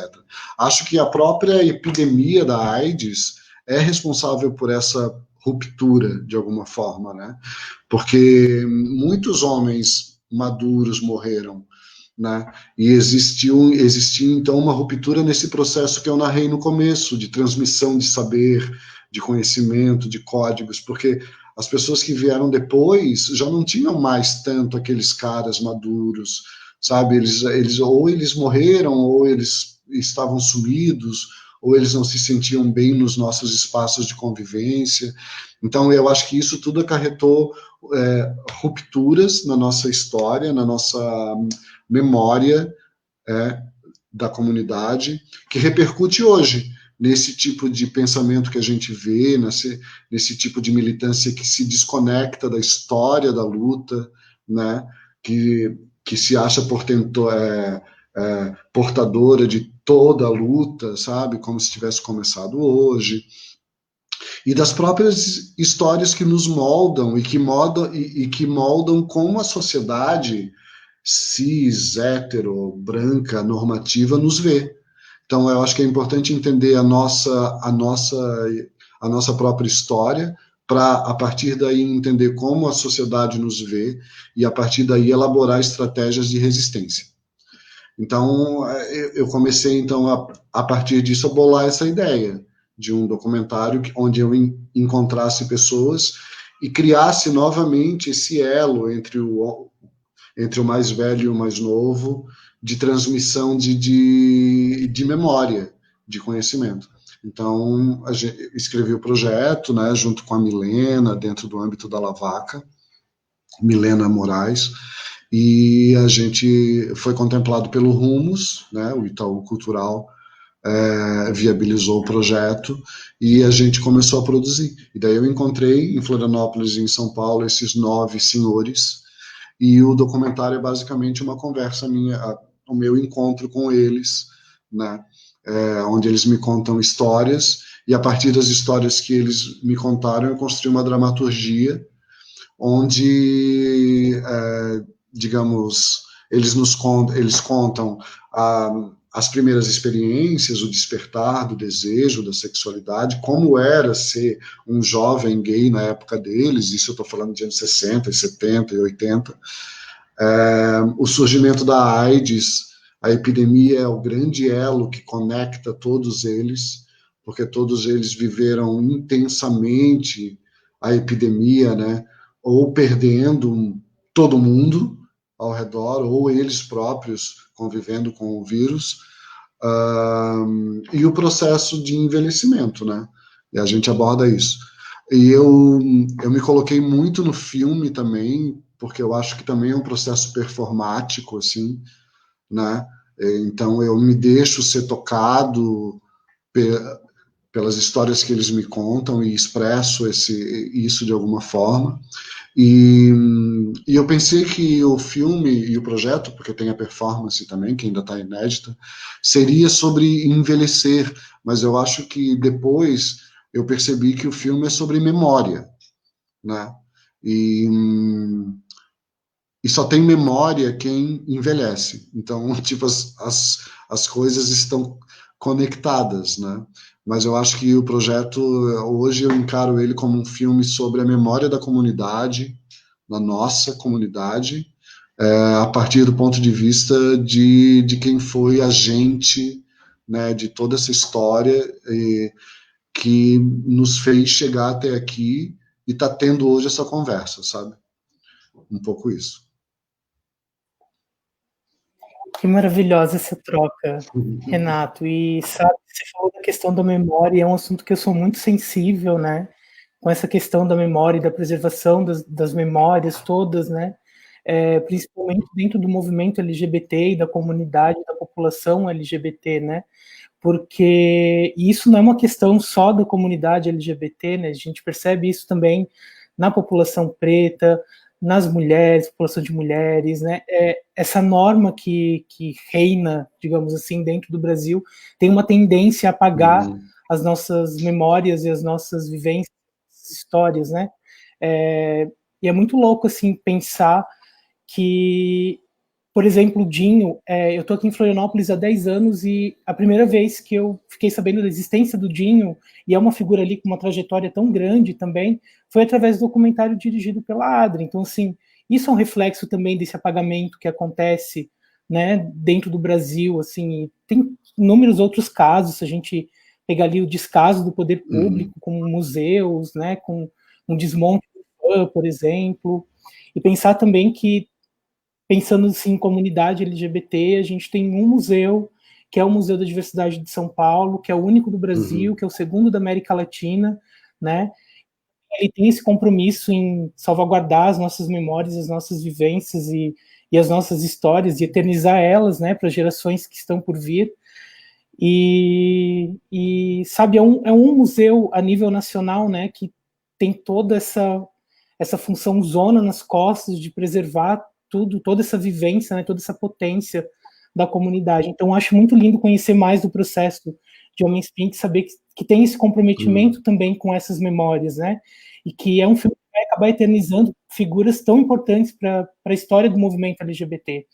Acho que a própria epidemia da AIDS é responsável por essa ruptura, de alguma forma, né? Porque muitos homens maduros morreram, né? E existiu então uma ruptura nesse processo que eu narrei no começo, de transmissão de saber, de conhecimento, de códigos, porque as pessoas que vieram depois já não tinham mais tanto aqueles caras maduros, sabe? Ou eles morreram, ou eles estavam sumidos, ou eles não se sentiam bem nos nossos espaços de convivência. Então, eu acho que isso tudo acarretou rupturas na nossa história, na nossa memória da comunidade, que repercute hoje nesse tipo de pensamento que a gente vê, nesse tipo de militância que se desconecta da história da luta, né? Que se acha portadora de toda a luta, sabe? Como se tivesse começado hoje. E das próprias histórias que nos moldam e que moldam como a sociedade cis, hétero, branca, normativa nos vê. Então, eu acho que é importante entender a nossa própria história, para, a partir daí, entender como a sociedade nos vê e, a partir daí, elaborar estratégias de resistência. Então, eu comecei, então, a partir disso, a bolar essa ideia de um documentário onde eu encontrasse pessoas e criasse novamente esse elo entre o mais velho e o mais novo, de transmissão de memória, de conhecimento. Então, escrevi o projeto, né, junto com a Milena, dentro do âmbito da Lavaca, Milena Moraes, e a gente foi contemplado pelo Rumos, né, o Itaú Cultural viabilizou o projeto e a gente começou a produzir. E daí eu encontrei em Florianópolis e em São Paulo esses 9 senhores, e o documentário é basicamente uma conversa minha, o meu encontro com eles, né, onde eles me contam histórias, e a partir das histórias que eles me contaram, eu construí uma dramaturgia onde, digamos, eles contam as primeiras experiências, o despertar do desejo, da sexualidade, como era ser um jovem gay na época deles, isso eu estou falando de anos 60, 70 e 80, o surgimento da AIDS, a epidemia é o grande elo que conecta todos eles, porque todos eles viveram intensamente a epidemia, né? Ou perdendo todo mundo ao redor, ou eles próprios convivendo com o vírus, e o processo de envelhecimento, né? E a gente aborda isso. E eu me coloquei muito no filme também, porque eu acho que também é um processo performático, assim, né? Então eu me deixo ser tocado pelas histórias que eles me contam e expresso isso de alguma forma. E eu pensei que o filme e o projeto, porque tem a performance também, que ainda está inédita, seria sobre envelhecer, mas eu acho que depois eu percebi que o filme é sobre memória, né? E só tem memória quem envelhece. Então, tipo, as coisas estão conectadas, né? Mas eu acho que o projeto, hoje eu encaro ele como um filme sobre a memória da comunidade, da nossa comunidade, a partir do ponto de vista de quem foi a gente, né, de toda essa história que nos fez chegar até aqui e está tendo hoje essa conversa, sabe? Um pouco isso. Que maravilhosa essa troca, Renato. E sabe, você falou da questão da memória, é um assunto que eu sou muito sensível, né? Com essa questão da memória e da preservação das memórias todas, né? Principalmente dentro do movimento LGBT e da comunidade, da população LGBT, né? Porque isso não é uma questão só da comunidade LGBT, né? A gente percebe isso também na população preta, nas mulheres, população de mulheres, né? Essa norma que reina, digamos assim, dentro do Brasil, tem uma tendência a apagar as nossas memórias e as nossas vivências, histórias, né? E é muito louco, assim, pensar que, por exemplo, o Dinho, eu estou aqui em Florianópolis há 10 anos e a primeira vez que eu fiquei sabendo da existência do Dinho, e é uma figura ali com uma trajetória tão grande também, foi através do documentário dirigido pela Adri. Então, assim, isso é um reflexo também desse apagamento que acontece, né, dentro do Brasil, assim, tem inúmeros outros casos, se a gente pegar ali o descaso do poder público, com museus, né, com um desmonte do fã, por exemplo, e pensar também que, pensando assim, em comunidade LGBT, a gente tem um museu, que é o Museu da Diversidade de São Paulo, que é o único do Brasil, que é o segundo da América Latina, né? Ele tem esse compromisso em salvaguardar as nossas memórias, as nossas vivências e as nossas histórias, e eternizar elas, né, para gerações que estão por vir. E sabe, é um museu a nível nacional, né, que tem toda essa função zona nas costas de preservar tudo, toda essa vivência, né, toda essa potência da comunidade. Então, acho muito lindo conhecer mais do processo de Homens Pink, saber que tem esse comprometimento também com essas memórias, né, e que é um filme que vai acabar eternizando figuras tão importantes para a história do movimento LGBT.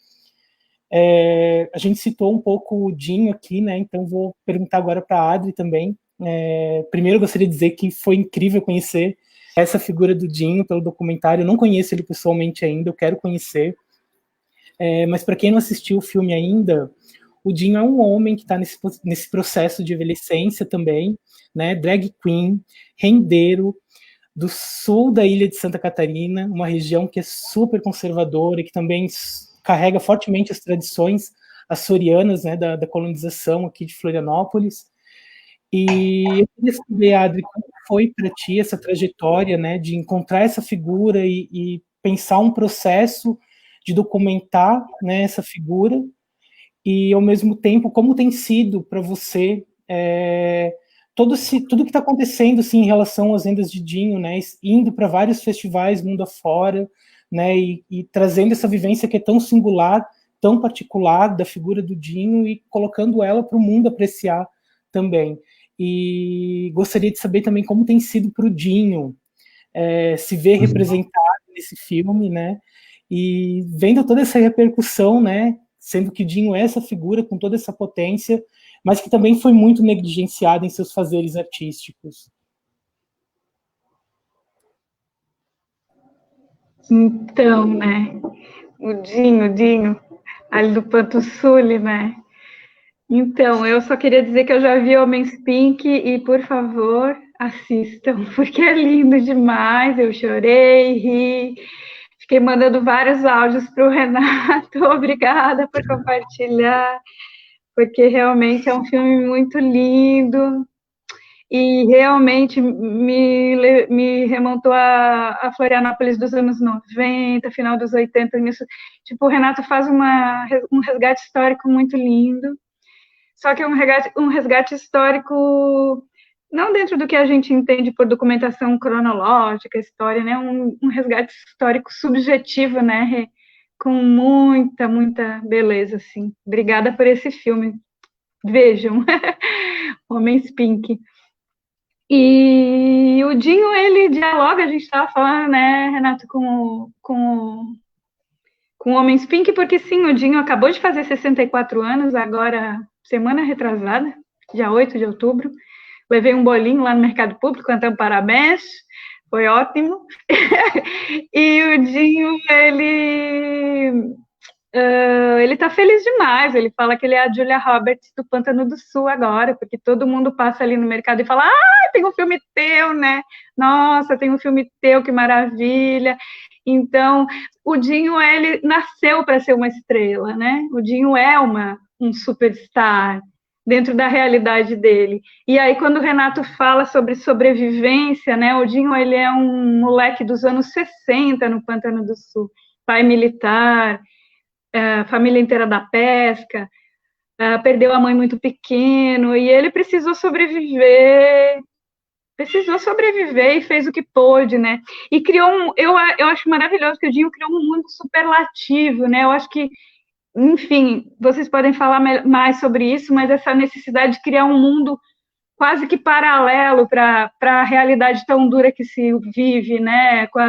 A gente citou um pouco o Dinho aqui, né, então vou perguntar agora para a Adri também. Primeiro, eu gostaria de dizer que foi incrível conhecer essa figura do Dinho pelo documentário. Eu não conheço ele pessoalmente ainda, eu quero conhecer. Mas para quem não assistiu o filme ainda, o Dinho é um homem que está nesse processo de envelhecência também, né? Drag queen, rendeiro, do sul da ilha de Santa Catarina, uma região que é super conservadora e que também carrega fortemente as tradições açorianas, né, da colonização aqui de Florianópolis. E eu queria saber, Adri, como foi para ti essa trajetória, né, de encontrar essa figura e pensar um processo de documentar, né, essa figura, e ao mesmo tempo como tem sido para você tudo que está acontecendo assim, em relação às vendas de Dinho, né, indo para vários festivais mundo afora, né, e trazendo essa vivência que é tão singular, tão particular da figura do Dinho e colocando ela para o mundo apreciar também. E gostaria de saber também como tem sido para o Dinho se ver representado nesse filme, né? E vendo toda essa repercussão, né? Sendo que Dinho é essa figura com toda essa potência, mas que também foi muito negligenciado em seus fazeres artísticos. Então, né? O Dinho, ali do Panto Sul, né? Então, eu só queria dizer que eu já vi Homens Pink e, por favor, assistam, porque é lindo demais. Eu chorei, ri, fiquei mandando vários áudios para o Renato. Obrigada por compartilhar, porque realmente é um filme muito lindo e realmente me remontou a Florianópolis dos anos 90, final dos 80. Nisso, tipo, o Renato faz um resgate histórico muito lindo. Só que é um resgate histórico, não dentro do que a gente entende por documentação cronológica, história, né? Um resgate histórico subjetivo, né? Com muita, muita beleza, assim. Obrigada por esse filme. Vejam, Homens Pink. E o Dinho, ele dialoga, a gente estava falando, né, Renato, com Homens Pink, porque sim, o Dinho acabou de fazer 64 anos, agora, semana retrasada, dia 8 de outubro. Levei um bolinho lá no Mercado Público, cantando parabéns, foi ótimo. E o Dinho, ele tá feliz demais, ele fala que ele é a Julia Roberts do Pântano do Sul agora, porque todo mundo passa ali no mercado e fala, tem um filme teu, né? Nossa, tem um filme teu, que maravilha. Então, o Dinho, ele nasceu para ser uma estrela, né? O Dinho é um superstar dentro da realidade dele. E aí, quando o Renato fala sobre sobrevivência, né? O Dinho, ele é um moleque dos anos 60 no Pântano do Sul, pai militar, família inteira da pesca, perdeu a mãe muito pequeno, e ele precisou sobreviver e fez o que pôde, né? E criou eu acho maravilhoso que o Dinho criou um mundo superlativo, né? Eu acho que, enfim, vocês podem falar mais sobre isso, mas essa necessidade de criar um mundo quase que paralelo para a realidade tão dura que se vive, né? Com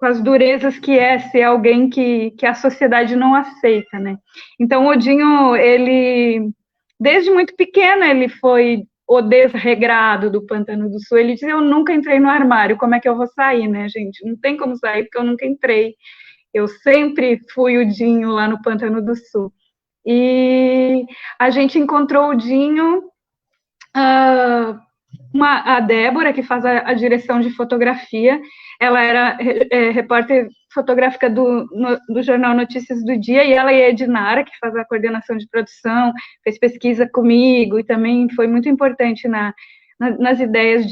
as durezas que é ser alguém que a sociedade não aceita, né? Então, o Dinho, ele, desde muito pequeno, ele foi o desregrado do Pântano do Sul. Ele dizia, eu nunca entrei no armário, como é que eu vou sair, né, gente? Não tem como sair, porque eu nunca entrei. Eu sempre fui o Dinho lá no Pântano do Sul. E a gente encontrou o Dinho, a Débora, que faz a direção de fotografia, ela era repórter fotográfica do jornal Notícias do Dia, e ela e a Edinara, que faz a coordenação de produção, fez pesquisa comigo, e também foi muito importante nas ideias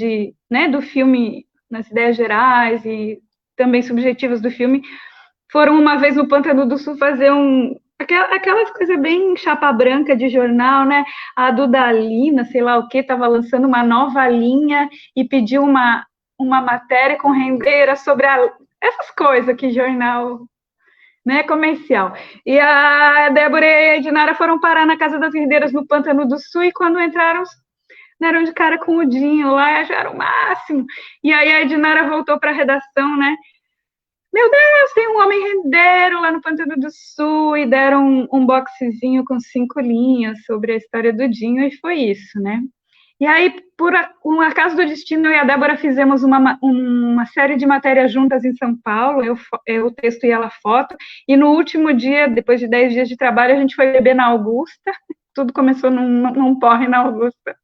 do filme, nas ideias gerais e também subjetivas do filme. Foram uma vez no Pântano do Sul fazer aquelas coisas bem chapa branca de jornal, né? A Dudalina, sei lá o que, estava lançando uma nova linha e pediu uma matéria com rendeira sobre essas coisas que jornal, né, comercial. E a Débora e a Edinara foram parar na Casa das Rendeiras no Pântano do Sul, e quando entraram, deram de cara com o Dinho lá, já era o máximo. E aí a Edinara voltou para a redação, né? Meu Deus, tem um homem rendeiro lá no Pântano do Sul, e deram um boxezinho com 5 linhas sobre a história do Dinho, e foi isso, né? E aí, por um acaso do destino, eu e a Débora fizemos uma série de matérias juntas em São Paulo, eu o texto e ela a foto, e no último dia, depois de 10 dias de trabalho, a gente foi beber na Augusta, tudo começou num porre na Augusta.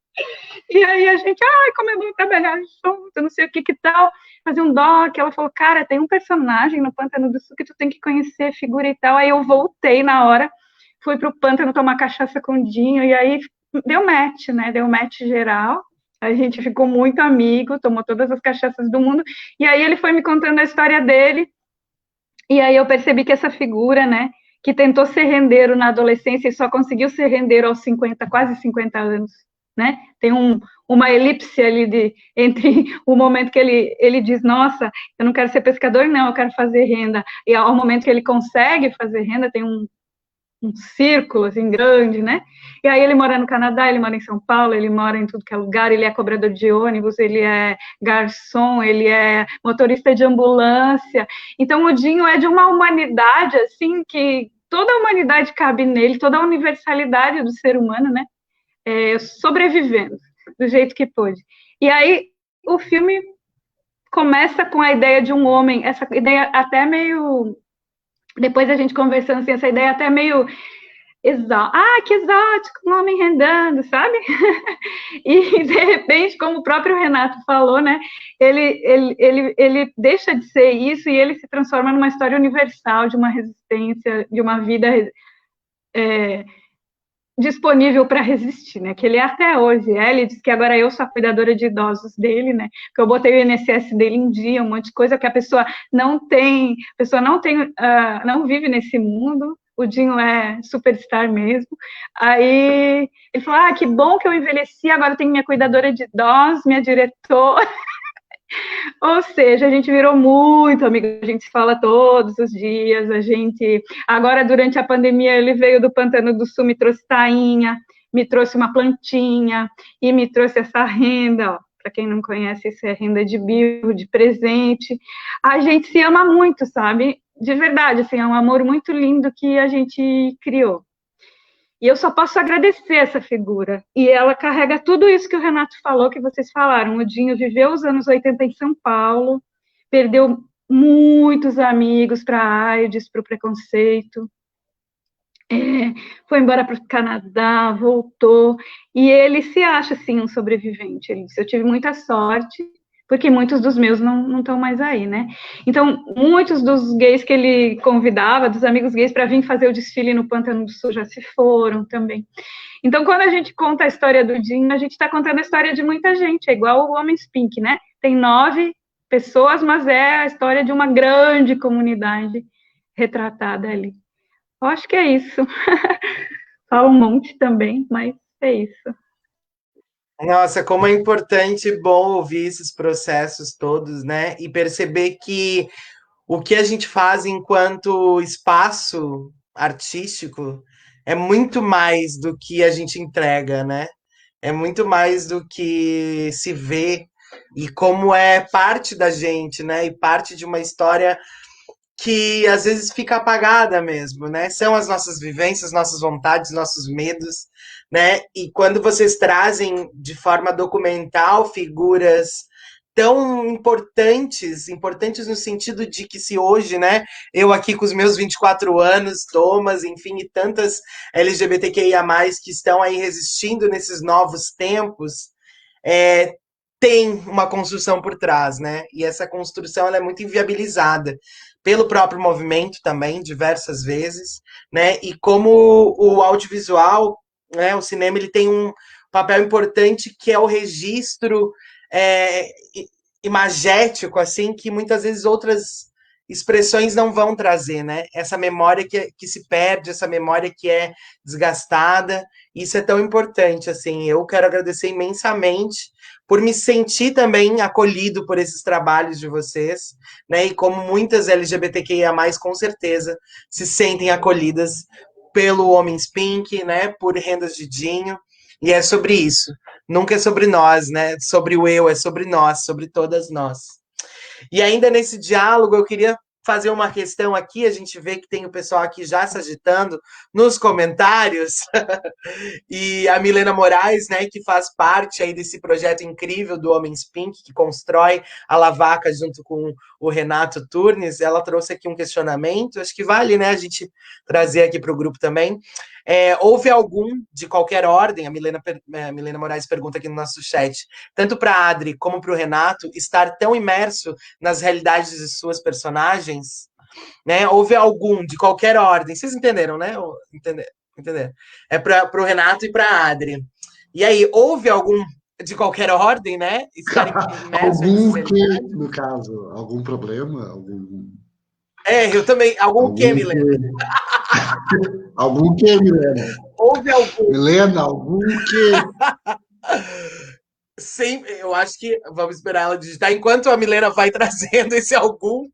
E aí a gente, como é bom trabalhar junto, não sei o que tal, fazer um doc. Ela falou, cara, tem um personagem no Pântano do Sul que tu tem que conhecer, figura e tal. Aí eu voltei na hora, fui pro Pântano tomar cachaça com o Dinho, e aí, deu match, né? Deu match geral. A gente ficou muito amigo, tomou todas as cachaças do mundo. E aí ele foi me contando a história dele. E aí eu percebi que essa figura, né, que tentou ser rendeiro na adolescência e só conseguiu ser rendeiro aos 50, quase 50 anos, né? Tem uma elipse ali entre o momento que ele diz, nossa, eu não quero ser pescador, não, eu quero fazer renda. E ao momento que ele consegue fazer renda, tem um círculo assim grande, né? E aí ele mora no Canadá, ele mora em São Paulo, ele mora em tudo que é lugar, ele é cobrador de ônibus, ele é garçom, ele é motorista de ambulância. Então o Dinho é de uma humanidade assim que toda a humanidade cabe nele, toda a universalidade do ser humano, né? Sobrevivendo do jeito que pôde. E aí o filme começa com a ideia de um homem, essa ideia até meio... Depois a gente conversando assim, essa ideia até meio que exótico, um homem rendando, sabe? E de repente, como o próprio Renato falou, né? Ele deixa de ser isso e ele se transforma numa história universal de uma resistência, de uma vida disponível para resistir, né? Que ele é até hoje. Ele diz que agora eu sou a cuidadora de idosos dele, né? Que eu botei o INSS dele em dia, um monte de coisa que a pessoa não tem, não vive nesse mundo. O Dinho é superstar mesmo. Aí ele falou: que bom que eu envelheci, agora eu tenho minha cuidadora de idosos, minha diretora. Ou seja, a gente virou muito amigo, a gente se fala todos os dias, agora durante a pandemia ele veio do Pantano do Sul, me trouxe tainha, me trouxe uma plantinha e me trouxe essa renda, para quem não conhece, isso é renda de bio, de presente. A gente se ama muito, sabe? De verdade, assim, é um amor muito lindo que a gente criou. E eu só posso agradecer essa figura. E ela carrega tudo isso que o Renato falou, que vocês falaram. O Dinho viveu os anos 80 em São Paulo, perdeu muitos amigos para a AIDS, para o preconceito, foi embora para o Canadá, voltou, e ele se acha, assim, um sobrevivente. Ele disse, eu tive muita sorte, porque muitos dos meus não estão mais aí, né? Então, muitos dos gays que ele convidava, dos amigos gays, para vir fazer o desfile no Pântano do Sul, já se foram também. Então, quando a gente conta a história do Dinho, a gente está contando a história de muita gente, é igual o Homens Pink, né? Tem 9 pessoas, mas é a história de uma grande comunidade retratada ali. Eu acho que é isso. Falo um monte também, mas é isso. Nossa, como é importante e bom ouvir esses processos todos, né? E perceber que o que a gente faz enquanto espaço artístico é muito mais do que a gente entrega, né? É muito mais do que se vê e como é parte da gente, né? E parte de uma história que às vezes fica apagada mesmo, né? São as nossas vivências, nossas vontades, nossos medos, né? E quando vocês trazem de forma documental figuras tão importantes, importantes no sentido de que se hoje, né, eu aqui com os meus 24 anos, Thomas, enfim, e tantas LGBTQIA+, que estão aí resistindo nesses novos tempos, tem uma construção por trás, né? E essa construção ela é muito inviabilizada pelo próprio movimento também, diversas vezes, né? E como o audiovisual, né, o cinema, ele tem um papel importante que é o registro imagético, assim, que muitas vezes outras expressões não vão trazer, né? Essa memória que se perde, essa memória que é desgastada, isso é tão importante, assim. Eu quero agradecer imensamente por me sentir também acolhido por esses trabalhos de vocês, né? E como muitas LGBTQIA+, com certeza, se sentem acolhidas pelo Homens Pink, né? Por Rendas de Dinho, e é sobre isso. Nunca é sobre nós, né? Sobre o eu, é sobre nós, sobre todas nós. E ainda nesse diálogo, eu queria fazer uma questão aqui, a gente vê que tem o pessoal aqui já se agitando nos comentários, e a Milena Moraes, né, que faz parte aí desse projeto incrível do Homens Pink, que constrói a Lavaca junto com o Renato Turnes, ela trouxe aqui um questionamento, acho que vale, né, a gente trazer aqui para o grupo também. Houve algum, de qualquer ordem, a Milena Moraes pergunta aqui no nosso chat, tanto para a Adri como para o Renato, estar tão imerso nas realidades de suas personagens, né? Houve algum, de qualquer ordem, vocês entenderam, né? entender? É para o Renato e para a Adri. E aí, houve algum, de qualquer ordem, né? Estarem imersos nessas Algum que, realidades? no caso, algum problema? Eu também. Algum que, Algum Milena? que, algum que, Milena? Houve algum? Milena, algum que? Sim, eu acho que vamos esperar ela digitar enquanto a Milena vai trazendo esse algum.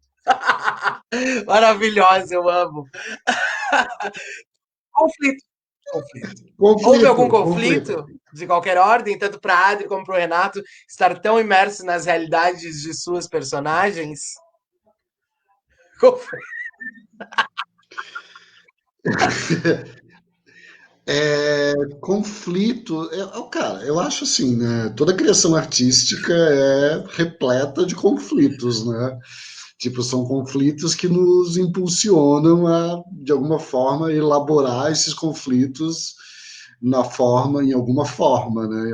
Maravilhosa, eu amo. Conflito. Conflito. Houve algum Conflito. conflito de qualquer ordem, tanto para a Adri como para o Renato, estar tão imerso nas realidades de suas personagens? Conflito, cara, eu acho assim, né? Toda criação artística é repleta de conflitos, né? Tipo, são conflitos que nos impulsionam a, de alguma forma, elaborar esses conflitos em alguma forma, né?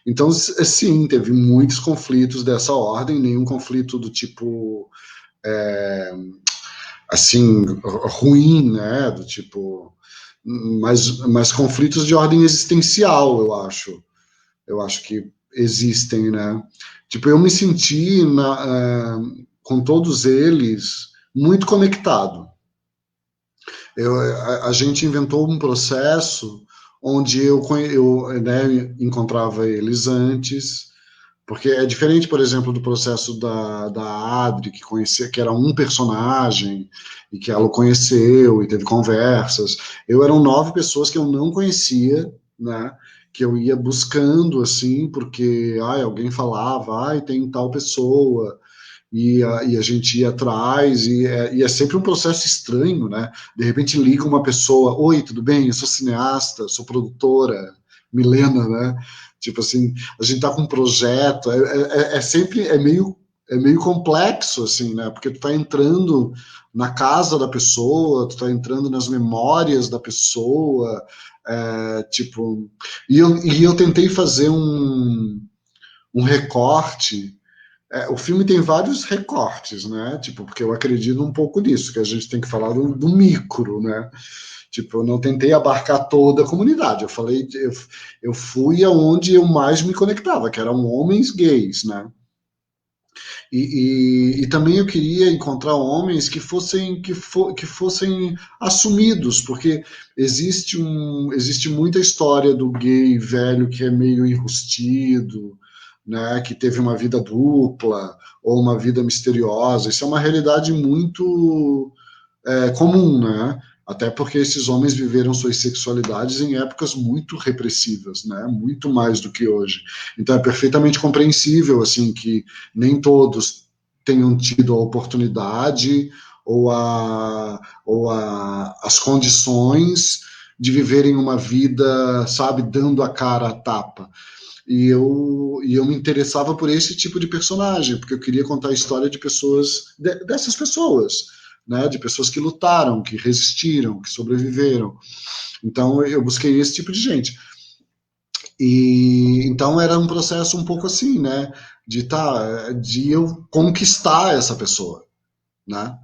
Então, sim, teve muitos conflitos dessa ordem, nenhum conflito do tipo, assim, ruim, né? Do tipo, mas conflitos de ordem existencial, eu acho. Eu acho que existem, né? Tipo, eu me senti com todos eles muito conectado. A gente inventou um processo onde eu né, encontrava eles antes, porque é diferente, por exemplo, do processo da Adri, que conhecia, que era um personagem, e que ela o conheceu e teve conversas. Eram 9 pessoas que eu não conhecia, né? Que eu ia buscando, assim, porque alguém falava, tem tal pessoa, e a gente ia atrás, e é sempre um processo estranho, né? De repente liga uma pessoa, oi, tudo bem? Eu sou cineasta, sou produtora, Milena, né? Tipo assim, a gente tá com um projeto, sempre, é meio complexo, assim, né? Porque tu tá entrando na casa da pessoa, tu tá entrando nas memórias da pessoa, tipo... E eu tentei fazer um recorte. O filme tem vários recortes, né? Tipo, porque eu acredito um pouco nisso, que a gente tem que falar do micro, né? Tipo, eu não tentei abarcar toda a comunidade. Eu fui aonde eu mais me conectava, que eram homens gays, né? E também eu queria encontrar homens que fossem assumidos, porque existe muita história do gay velho que é meio enrustido, né, que teve uma vida dupla ou uma vida misteriosa. Isso é uma realidade muito comum, né? Até porque esses homens viveram suas sexualidades em épocas muito repressivas, né? Muito mais do que hoje. Então é perfeitamente compreensível, assim, que nem todos tenham tido a oportunidade as condições de viverem uma vida, sabe, dando a cara à tapa. E eu me interessava por esse tipo de personagem, porque eu queria contar a história de pessoas, dessas pessoas, né, de pessoas que lutaram, que resistiram, que sobreviveram. Então eu busquei esse tipo de gente. E então era um processo um pouco assim, né, de eu conquistar essa pessoa, né?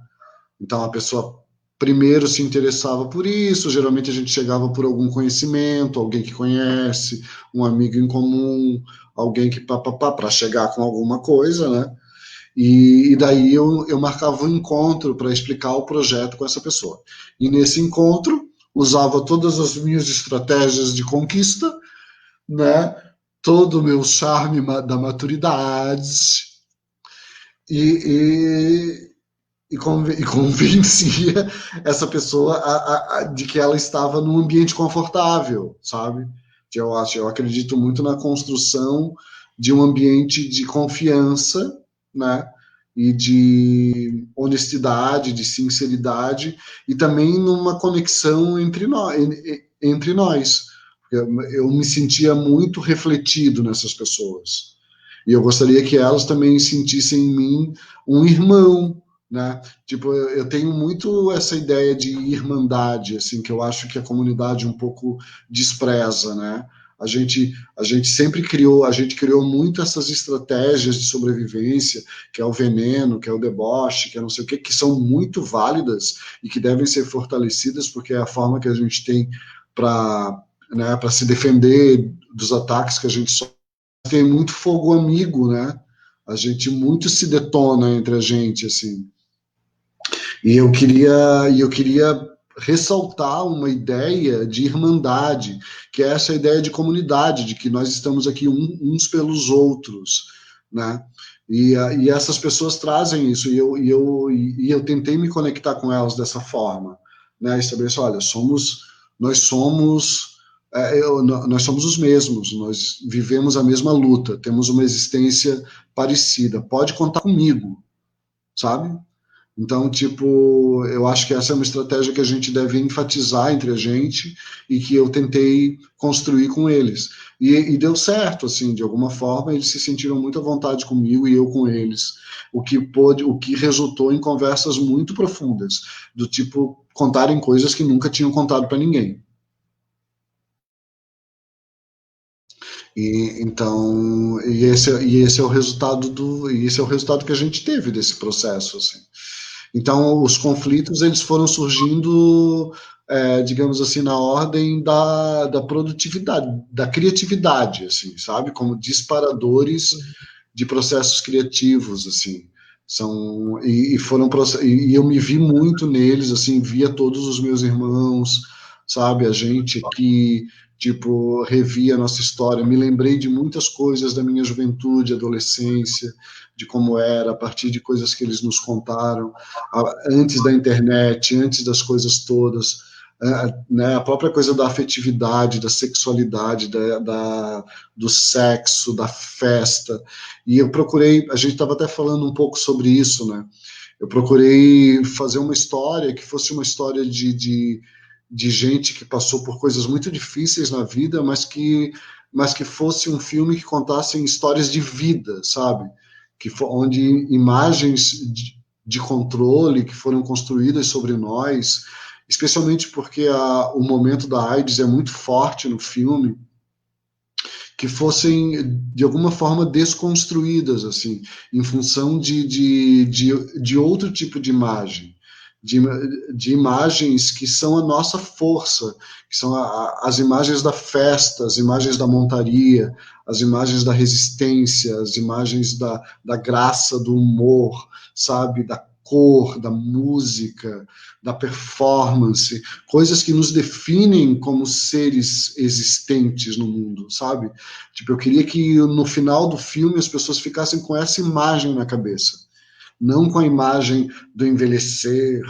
Então a pessoa primeiro se interessava por isso, geralmente a gente chegava por algum conhecimento, alguém que conhece, um amigo em comum, alguém que para chegar com alguma coisa, né? E daí eu marcava um encontro para explicar o projeto com essa pessoa. E nesse encontro, usava todas as minhas estratégias de conquista, né? Todo o meu charme da maturidade e, e convencia essa pessoa de que ela estava num ambiente confortável, sabe? Eu acredito muito na construção de um ambiente de confiança, né? E de honestidade, de sinceridade, e também numa conexão entre nós. Eu me sentia muito refletido nessas pessoas. E eu gostaria que elas também sentissem em mim um irmão, né? Tipo, eu tenho muito essa ideia de irmandade, assim, que eu acho que a comunidade um pouco despreza, né? a gente criou muito essas estratégias de sobrevivência, que é o veneno, que é o deboche, que é não sei o que são muito válidas e que devem ser fortalecidas, porque é a forma que a gente tem para, né, para se defender dos ataques que a gente sofre. Tem muito fogo amigo, né? A gente muito se detona entre a gente, assim. E eu queria ressaltar uma ideia de irmandade, que é essa ideia de comunidade, de que nós estamos aqui uns pelos outros, né? E essas pessoas trazem isso, e eu tentei me conectar com elas dessa forma, né? E saber assim, olha, nós somos nós somos os mesmos, nós vivemos a mesma luta, temos uma existência parecida, pode contar comigo, sabe? Então, tipo, eu acho que essa é uma estratégia que a gente deve enfatizar entre a gente e que eu tentei construir com eles. E deu certo, assim, de alguma forma, eles se sentiram muito à vontade comigo e eu com eles. O que resultou em conversas muito profundas, do tipo, contarem coisas que nunca tinham contado para ninguém. Esse é o resultado que a gente teve desse processo, assim. Então, os conflitos eles foram surgindo, digamos assim, na ordem da produtividade, da criatividade, assim, sabe? Como disparadores de processos criativos, assim. E eu me vi muito neles, assim, via todos os meus irmãos, sabe? A gente que, tipo, revia a nossa história. Me lembrei de muitas coisas da minha juventude, adolescência, de como era, a partir de coisas que eles nos contaram, antes da internet, antes das coisas todas, né, a própria coisa da afetividade, da sexualidade, do sexo, da festa. E eu procurei, a gente estava até falando um pouco sobre isso, né? Eu procurei fazer uma história que fosse uma história de gente que passou por coisas muito difíceis na vida, mas que fosse um filme que contasse histórias de vida, sabe? Onde imagens de controle que foram construídas sobre nós, especialmente porque o momento da AIDS é muito forte no filme, que fossem, de alguma forma, desconstruídas, assim, em função de outro tipo de imagem, de imagens que são a nossa força, que são as imagens da festa, as imagens da montaria, as imagens da resistência, as imagens da graça, do humor, sabe, da cor, da música, da performance, coisas que nos definem como seres existentes no mundo, sabe? Tipo, eu queria que no final do filme as pessoas ficassem com essa imagem na cabeça, não com a imagem do envelhecer,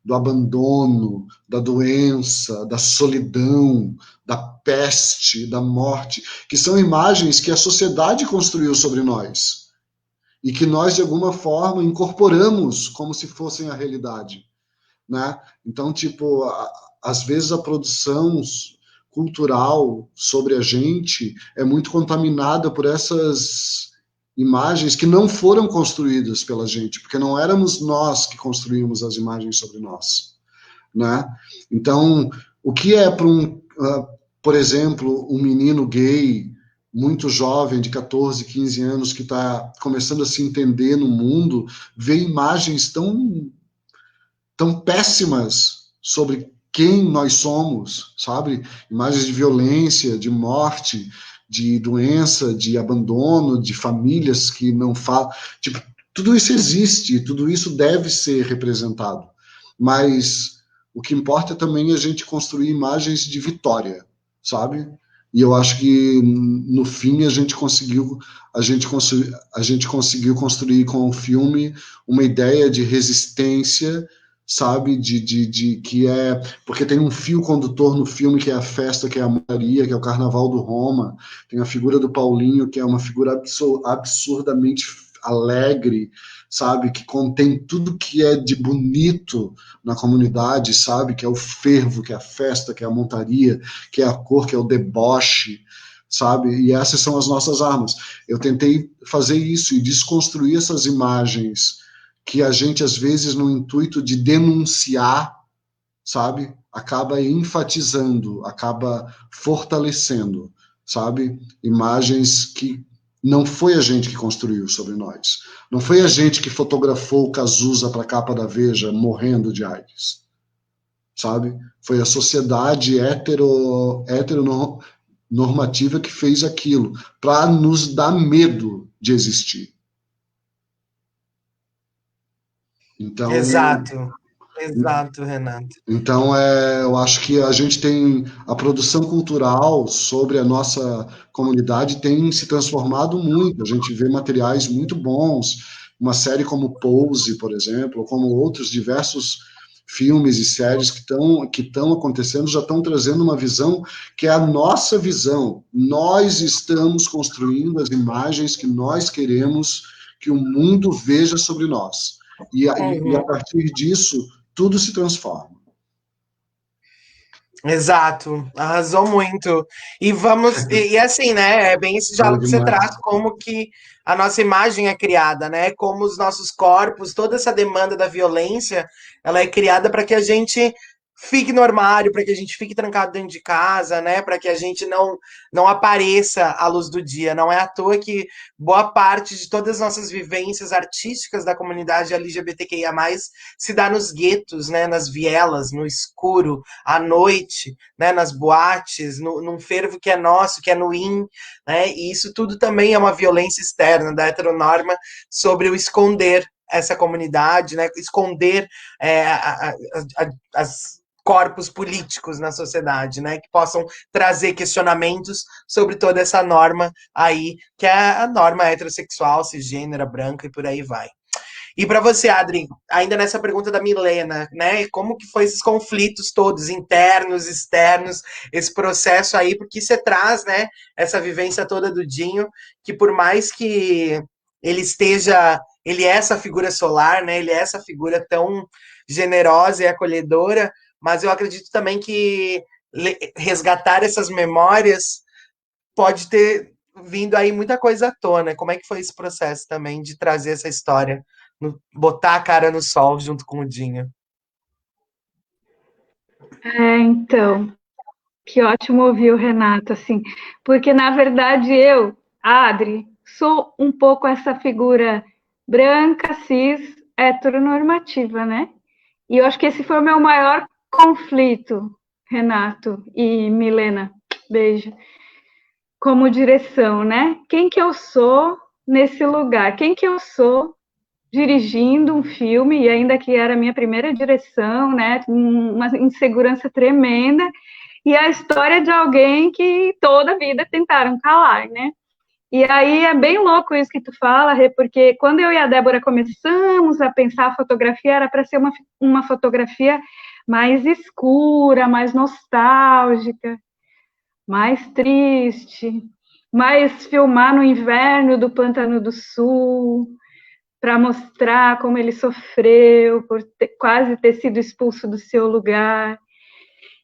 do abandono, da doença, da solidão, da peste, da morte, que são imagens que a sociedade construiu sobre nós e que nós, de alguma forma, incorporamos como se fossem a realidade, né? Então, tipo, às vezes a produção cultural sobre a gente é muito contaminada por essas imagens que não foram construídas pela gente, porque não éramos nós que construímos as imagens sobre nós, né? Então, o que é para por exemplo, um menino gay muito jovem, de 14, 15 anos, que está começando a se entender no mundo, ver imagens tão péssimas sobre quem nós somos, sabe? Imagens de violência, de morte, de doença, de abandono, de famílias que não falam. Tipo, tudo isso existe, tudo isso deve ser representado. Mas o que importa também é a gente construir imagens de vitória, sabe? E eu acho que no fim a gente conseguiu construir com o filme uma ideia de resistência, sabe, de que é, porque tem um fio condutor no filme que é a festa, que é a Maria, que é o Carnaval do Roma, tem a figura do Paulinho, que é uma figura absurdamente alegre, sabe, que contém tudo que é de bonito na comunidade, sabe, que é o fervo, que é a festa, que é a montaria, que é a cor, que é o deboche, sabe, e essas são as nossas armas. Eu tentei fazer isso e desconstruir essas imagens que a gente, às vezes, no intuito de denunciar, sabe, acaba enfatizando, acaba fortalecendo, sabe? Imagens que não foi a gente que construiu sobre nós. Não foi a gente que fotografou o Cazuza para a capa da Veja morrendo de AIDS, sabe? Foi a sociedade heteronormativa que fez aquilo, para nos dar medo de existir. Então, Exato, Renato. Então, eu acho que a gente tem a produção cultural sobre a nossa comunidade tem se transformado muito. A gente vê materiais muito bons, uma série como Pose, por exemplo, ou como outros diversos filmes e séries que estão acontecendo, já estão trazendo uma visão que é a nossa visão. Nós estamos construindo as imagens que nós queremos que o mundo veja sobre nós. E a partir disso, tudo se transforma. Exato, arrasou muito. E vamos, e assim, né? É bem esse diálogo que você traz, como que a nossa imagem é criada, né? Como os nossos corpos, toda essa demanda da violência, ela é criada para que a gente fique no armário, para que a gente fique trancado dentro de casa, né? Para que a gente não apareça à luz do dia. Não é à toa que boa parte de todas as nossas vivências artísticas da comunidade LGBTQIA+, se dá nos guetos, né? Nas vielas, no escuro, à noite, né? Nas boates, num fervo que é nosso, que é no in, né? E isso tudo também é uma violência externa da heteronorma sobre o esconder essa comunidade, né? Esconder as corpos políticos na sociedade, né, que possam trazer questionamentos sobre toda essa norma aí, que é a norma heterossexual, cisgênera, branca e por aí vai. E para você, Adri, ainda nessa pergunta da Milena, né, como que foi esses conflitos todos, internos, externos, esse processo aí, porque você traz, né, essa vivência toda do Dinho, que por mais que ele é essa figura solar, né, ele é essa figura tão generosa e acolhedora, mas eu acredito também que resgatar essas memórias pode ter vindo aí muita coisa à tona. Como é que foi esse processo também de trazer essa história, botar a cara no sol junto com o Dinho? Então, que ótimo ouvir o Renato, assim, porque na verdade eu, Adri, sou um pouco essa figura branca, cis, heteronormativa, né? E eu acho que esse foi o meu maior conflito, Renato e Milena, beijo, como direção, né? Quem que eu sou nesse lugar? Quem que eu sou dirigindo um filme, e ainda que era a minha primeira direção, né? Uma insegurança tremenda, e a história de alguém que toda a vida tentaram calar, né? E aí é bem louco isso que tu fala, Rê, porque quando eu e a Débora começamos a pensar a fotografia, era para ser uma fotografia mais escura, mais nostálgica, mais triste, mais filmar no inverno do Pântano do Sul, para mostrar como ele sofreu por quase ter sido expulso do seu lugar.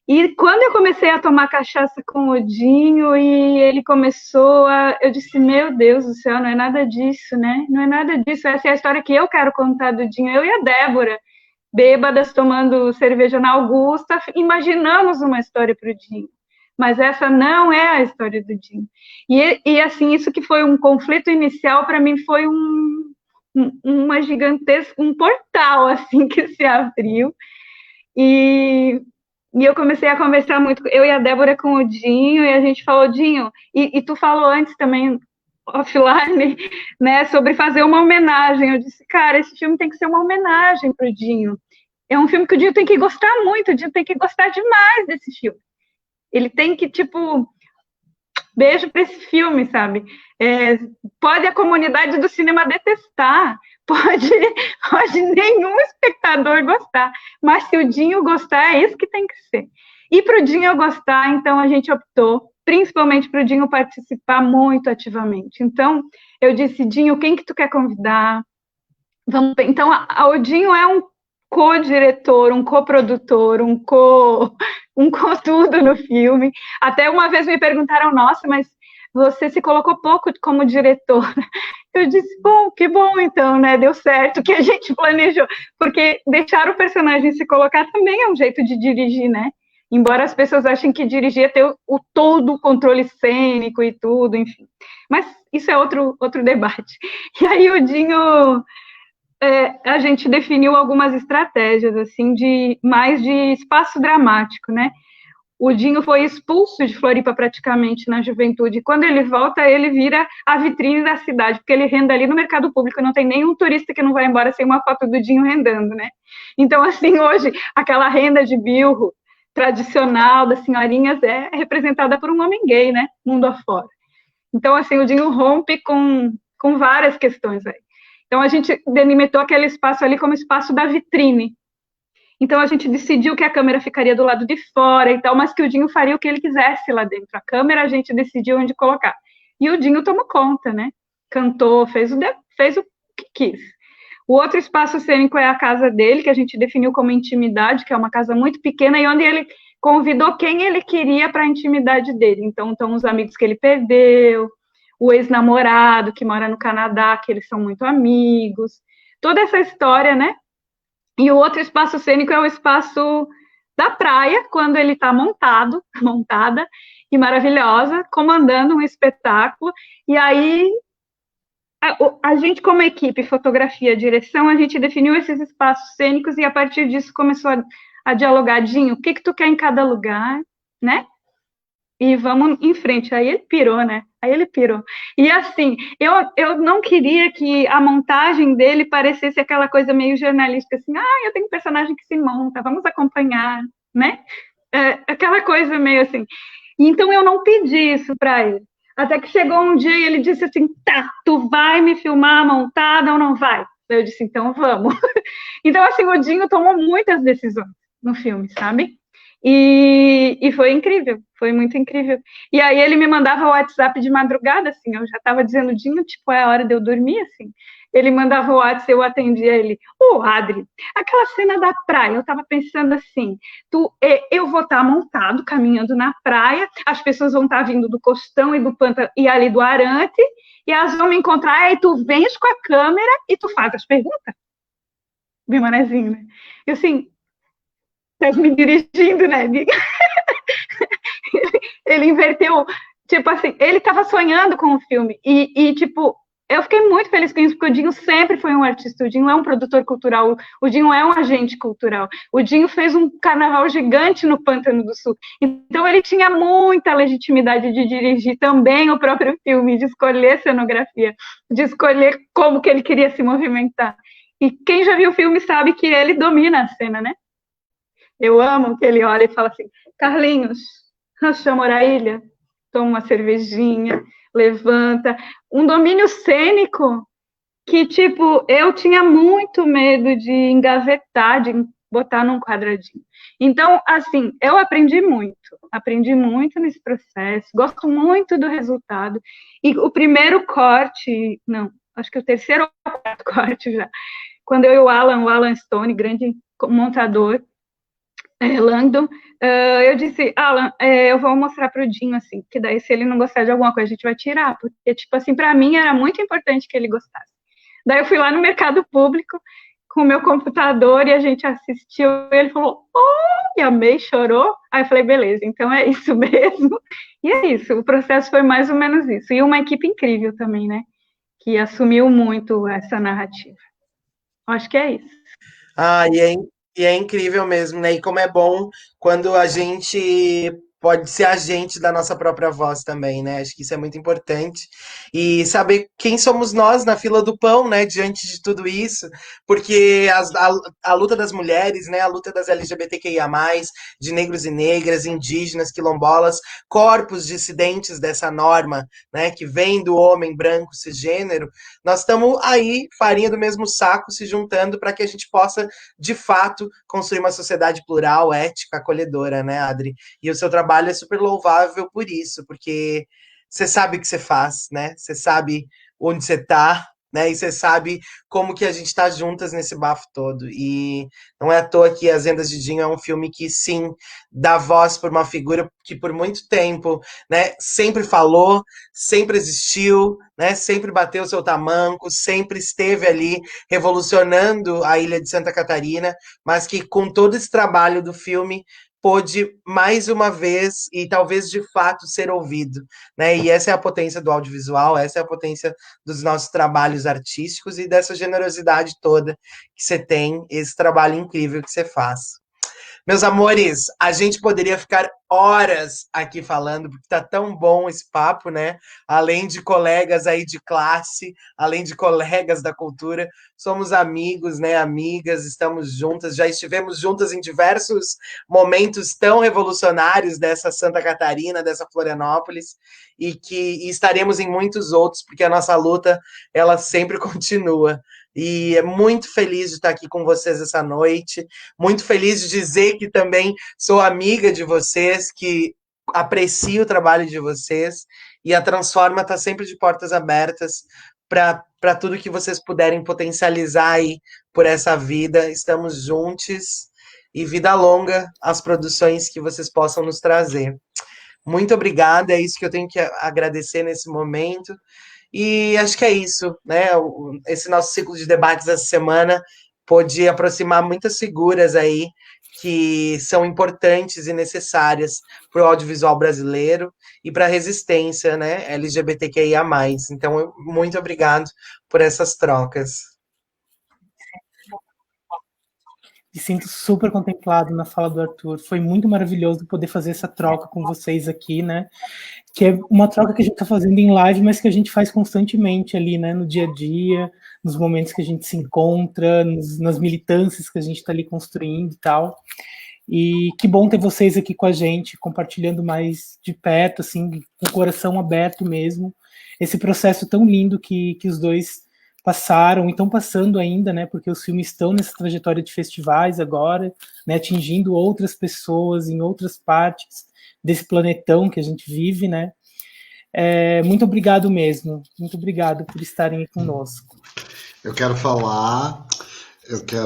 E quando eu comecei a tomar cachaça com o Dinho e ele começou eu disse, meu Deus do céu, não é nada disso, né? Não é nada disso, essa é a história que eu quero contar do Dinho. Eu e a Débora, bêbadas, tomando cerveja na Augusta, imaginamos uma história para o Dinho. Mas essa não é a história do Dinho. E assim, isso que foi um conflito inicial, para mim foi uma gigantesca, um portal, assim, que se abriu. E eu comecei a conversar muito, eu e a Débora com o Dinho, e a gente falou, Dinho, e tu falou antes também, offline, né, sobre fazer uma homenagem. Eu disse, cara, esse filme tem que ser uma homenagem pro Dinho. É um filme que o Dinho tem que gostar muito, o Dinho tem que gostar demais desse filme. Ele tem que, tipo, beijo para esse filme, sabe? Pode a comunidade do cinema detestar, pode nenhum espectador gostar, mas se o Dinho gostar, é isso que tem que ser. E para o Dinho gostar, então a gente optou, principalmente para o Dinho participar muito ativamente. Então, eu disse, Dinho, quem que tu quer convidar? Então, o Dinho é um co-diretor, um coprodutor, um co-tudo no filme. Até uma vez me perguntaram, nossa, mas você se colocou pouco como diretor. Eu disse, bom, que bom então, né? Deu certo, que a gente planejou. Porque deixar o personagem se colocar também é um jeito de dirigir, né? Embora as pessoas achem que dirigir é ter todo o controle cênico e tudo, enfim. Mas isso é outro debate. E aí o Dinho, a gente definiu algumas estratégias, assim, mais de espaço dramático, né? O Dinho foi expulso de Floripa praticamente na juventude. Quando ele volta, ele vira a vitrine da cidade, porque ele renda ali no mercado público, não tem nenhum turista que não vai embora sem uma foto do Dinho rendando, né? Então, assim, hoje, aquela renda de bilro tradicional das senhorinhas é representada por um homem gay, né? Mundo afora. Então, assim, o Dinho rompe com várias questões aí. Então, a gente delimitou aquele espaço ali como espaço da vitrine. Então, a gente decidiu que a câmera ficaria do lado de fora e tal, mas que o Dinho faria o que ele quisesse lá dentro. A câmera a gente decidiu onde colocar. E o Dinho tomou conta, né? Cantou, fez o que quis. O outro espaço cênico é a casa dele, que a gente definiu como intimidade, que é uma casa muito pequena e onde ele convidou quem ele queria para a intimidade dele. Então, estão os amigos que ele perdeu, o ex-namorado que mora no Canadá, que eles são muito amigos. Toda essa história, né? E o outro espaço cênico é o espaço da praia, quando ele está montada e maravilhosa, comandando um espetáculo. E aí, a gente, como equipe, fotografia, direção, a gente definiu esses espaços cênicos e, a partir disso, começou a dialogar, Dinho, o que tu quer em cada lugar, né? E vamos em frente. Aí ele pirou, né? E assim, eu não queria que a montagem dele parecesse aquela coisa meio jornalística, assim, eu tenho um personagem que se monta, vamos acompanhar, né? Aquela coisa meio assim. Então eu não pedi isso para ele. Até que chegou um dia e ele disse assim, tá, tu vai me filmar montada ou não vai? Eu disse, então vamos. Então, assim, o Dinho tomou muitas decisões no filme, sabe? E foi incrível, foi muito incrível. E aí ele me mandava o WhatsApp de madrugada, assim, eu já estava dizendo, Dinho, tipo, é a hora de eu dormir, assim. Ele mandava o WhatsApp, eu atendia ele. Adri, aquela cena da praia, eu estava pensando assim, eu vou estar montado, caminhando na praia, as pessoas vão estar vindo do Costão e do Pântano e ali do Arante, e elas vão me encontrar, aí tu vens com a câmera e tu faz as perguntas. Bem manezinho, né? E assim, estás me dirigindo, né? Ele inverteu, tipo assim, ele estava sonhando com o filme, e tipo, eu fiquei muito feliz com isso, porque o Dinho sempre foi um artista, o Dinho é um produtor cultural, o Dinho é um agente cultural, o Dinho fez um carnaval gigante no Pântano do Sul, então ele tinha muita legitimidade de dirigir também o próprio filme, de escolher cenografia, de escolher como que ele queria se movimentar, e quem já viu o filme sabe que ele domina a cena, né? Eu amo que ele olha e fala assim, Carlinhos, chama a ilha, toma uma cervejinha, levanta. Um domínio cênico que, tipo, eu tinha muito medo de engavetar, de botar num quadradinho. Então, assim, eu aprendi muito nesse processo, gosto muito do resultado. E o primeiro corte, não, acho que o terceiro ou quarto corte já, quando eu e o Alan Stone, grande montador, Langdon, eu disse, Alan, eu vou mostrar para o Dinho, assim, que daí se ele não gostar de alguma coisa, a gente vai tirar, porque, tipo assim, para mim era muito importante que ele gostasse. Daí eu fui lá no mercado público, com o meu computador, e a gente assistiu, e ele falou, e amei, chorou, aí eu falei, beleza, então é isso mesmo, e é isso, o processo foi mais ou menos isso, e uma equipe incrível também, né, que assumiu muito essa narrativa. Acho que é isso. E é incrível mesmo, né? E como é bom quando a gente pode ser agente da nossa própria voz também, né? Acho que isso é muito importante. E saber quem somos nós na fila do pão, né? Diante de tudo isso. Porque a luta das mulheres, né? A luta das LGBTQIA+, de negros e negras, indígenas, quilombolas, corpos dissidentes dessa norma, né? Que vem do homem branco cisgênero. Nós estamos aí, farinha do mesmo saco, se juntando para que a gente possa, de fato, construir uma sociedade plural, ética, acolhedora, né, Adri? E o seu trabalho é super louvável por isso, porque você sabe o que você faz, né? Você sabe onde você tá, né? E você sabe como que a gente tá juntas nesse bafo todo. E não é à toa que As Vendas de Dinho é um filme que, sim, dá voz por uma figura que por muito tempo, né, sempre falou, sempre existiu, né, sempre bateu seu tamanco, sempre esteve ali revolucionando a ilha de Santa Catarina, mas que com todo esse trabalho do filme pôde mais uma vez e talvez de fato ser ouvido, né? E essa é a potência do audiovisual, essa é a potência dos nossos trabalhos artísticos e dessa generosidade toda que você tem, esse trabalho incrível que você faz. Meus amores, a gente poderia ficar horas aqui falando, porque tá tão bom esse papo, né? Além de colegas aí de classe, além de colegas da cultura, somos amigos, né? Amigas, estamos juntas, já estivemos juntas em diversos momentos tão revolucionários dessa Santa Catarina, dessa Florianópolis, e estaremos em muitos outros, porque a nossa luta, ela sempre continua. E é muito feliz de estar aqui com vocês essa noite, muito feliz de dizer que também sou amiga de vocês, que aprecio o trabalho de vocês, e a Transforma está sempre de portas abertas para tudo que vocês puderem potencializar aí por essa vida. Estamos juntos e vida longa às produções que vocês possam nos trazer. Muito obrigada, é isso que eu tenho que agradecer nesse momento. E acho que é isso, né? Esse nosso ciclo de debates essa semana pôde aproximar muitas figuras aí que são importantes e necessárias para o audiovisual brasileiro e para a resistência, né, LGBTQIA+. Então, muito obrigado por essas trocas. Me sinto super contemplado na fala do Arthur. Foi muito maravilhoso poder fazer essa troca com vocês aqui, né? Que é uma troca que a gente está fazendo em live, mas que a gente faz constantemente ali, né? No dia a dia, nos momentos que a gente se encontra, nas militâncias que a gente está ali construindo e tal. E que bom ter vocês aqui com a gente, compartilhando mais de perto, assim, com o coração aberto mesmo, esse processo tão lindo que os dois passaram e estão passando ainda, né, porque os filmes estão nessa trajetória de festivais agora, né, atingindo outras pessoas em outras partes desse planetão que a gente vive, né. Muito obrigado mesmo, muito obrigado por estarem aí conosco. Eu quero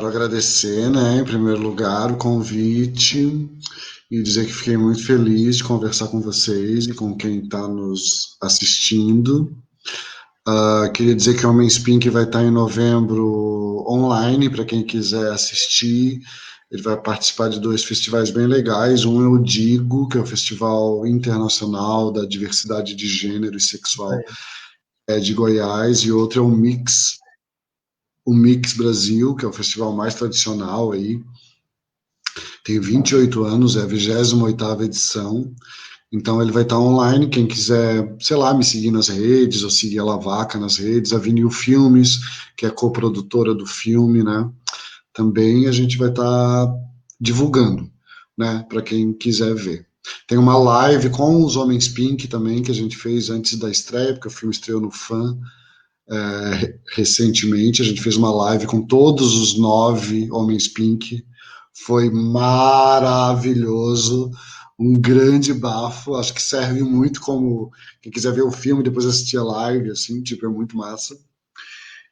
agradecer, né, em primeiro lugar, o convite e dizer que fiquei muito feliz de conversar com vocês e com quem está nos assistindo. Queria dizer que o Homens Pink vai estar em novembro online, para quem quiser assistir. Ele vai participar de 2 festivais bem legais. Um é o DIGO, que é o Festival Internacional da Diversidade de Gênero e Sexual de Goiás, e outro é o Mix Brasil, que é o festival mais tradicional aí. Tem 28 anos, é a 28ª edição. Então ele vai estar online, quem quiser, sei lá, me seguir nas redes, ou seguir a Lavaca nas redes, a Vinil Filmes, que é coprodutora do filme, né? Também a gente vai estar divulgando, né, para quem quiser ver. Tem uma live com os Homens Pink também, que a gente fez antes da estreia, porque o filme estreou no Fã recentemente. A gente fez uma live com todos os 9 Homens Pink, foi maravilhoso, um grande bafo, acho que serve muito como quem quiser ver o filme e depois assistir a live, assim, tipo, é muito massa.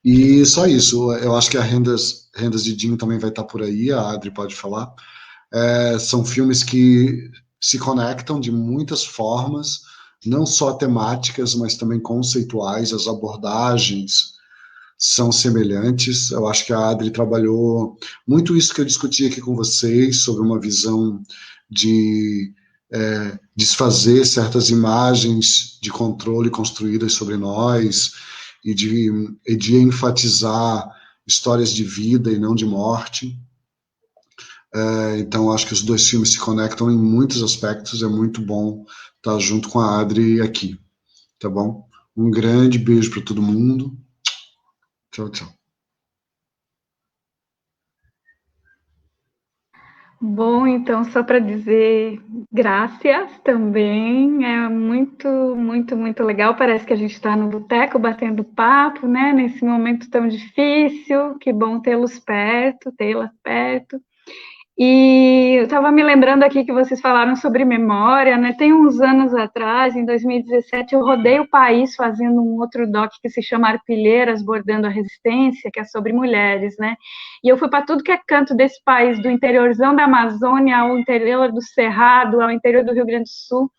E só isso, eu acho que a Rendas de Dinho também vai estar por aí, a Adri pode falar. São filmes que se conectam de muitas formas, não só temáticas, mas também conceituais, as abordagens são semelhantes. Eu acho que a Adri trabalhou muito isso que eu discuti aqui com vocês, sobre uma visão de desfazer certas imagens de controle construídas sobre nós e de enfatizar histórias de vida e não de morte. Então, acho que os 2 filmes se conectam em muitos aspectos. É muito bom estar junto com a Adri aqui, tá bom? Um grande beijo para todo mundo. Tchau, tchau. Bom, então, só para dizer graças também, é muito, muito, muito legal. Parece que a gente está no boteco batendo papo, né? Nesse momento tão difícil, que bom tê-las perto. E eu estava me lembrando aqui que vocês falaram sobre memória, né? Tem uns anos atrás, em 2017, eu rodei o país fazendo um outro doc que se chama Arpilheiras Bordando a Resistência, que é sobre mulheres, né? E eu fui para tudo que é canto desse país, do interiorzão da Amazônia ao interior do Cerrado, ao interior do Rio Grande do Sul.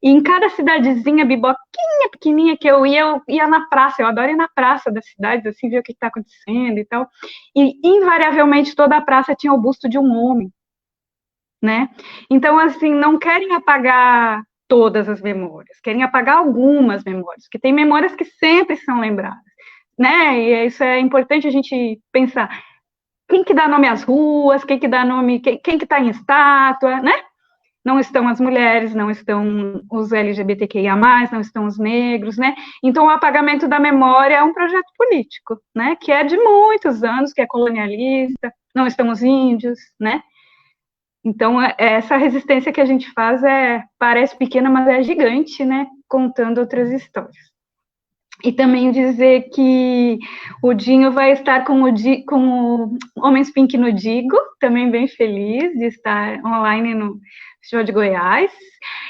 E em cada cidadezinha, biboquinha, pequenininha que eu ia na praça. Eu adoro ir na praça das cidades, assim, ver o que está acontecendo e tal. E, invariavelmente, toda a praça tinha o busto de um homem. né? Então, assim, não querem apagar todas as memórias, querem apagar algumas memórias, porque tem memórias que sempre são lembradas, né? E isso é importante a gente pensar. Quem que dá nome às ruas, quem que dá nome, quem que está em estátua, né? Não estão as mulheres, não estão os LGBTQIA+, não estão os negros, né? Então, o apagamento da memória é um projeto político, né? Que é de muitos anos, que é colonialista, não estão os índios, né? Então, essa resistência que a gente faz parece pequena, mas é gigante, né? Contando outras histórias. E também dizer que o Dinho vai estar com o Homens Pink no Digo, também bem feliz de estar online no Festival de Goiás.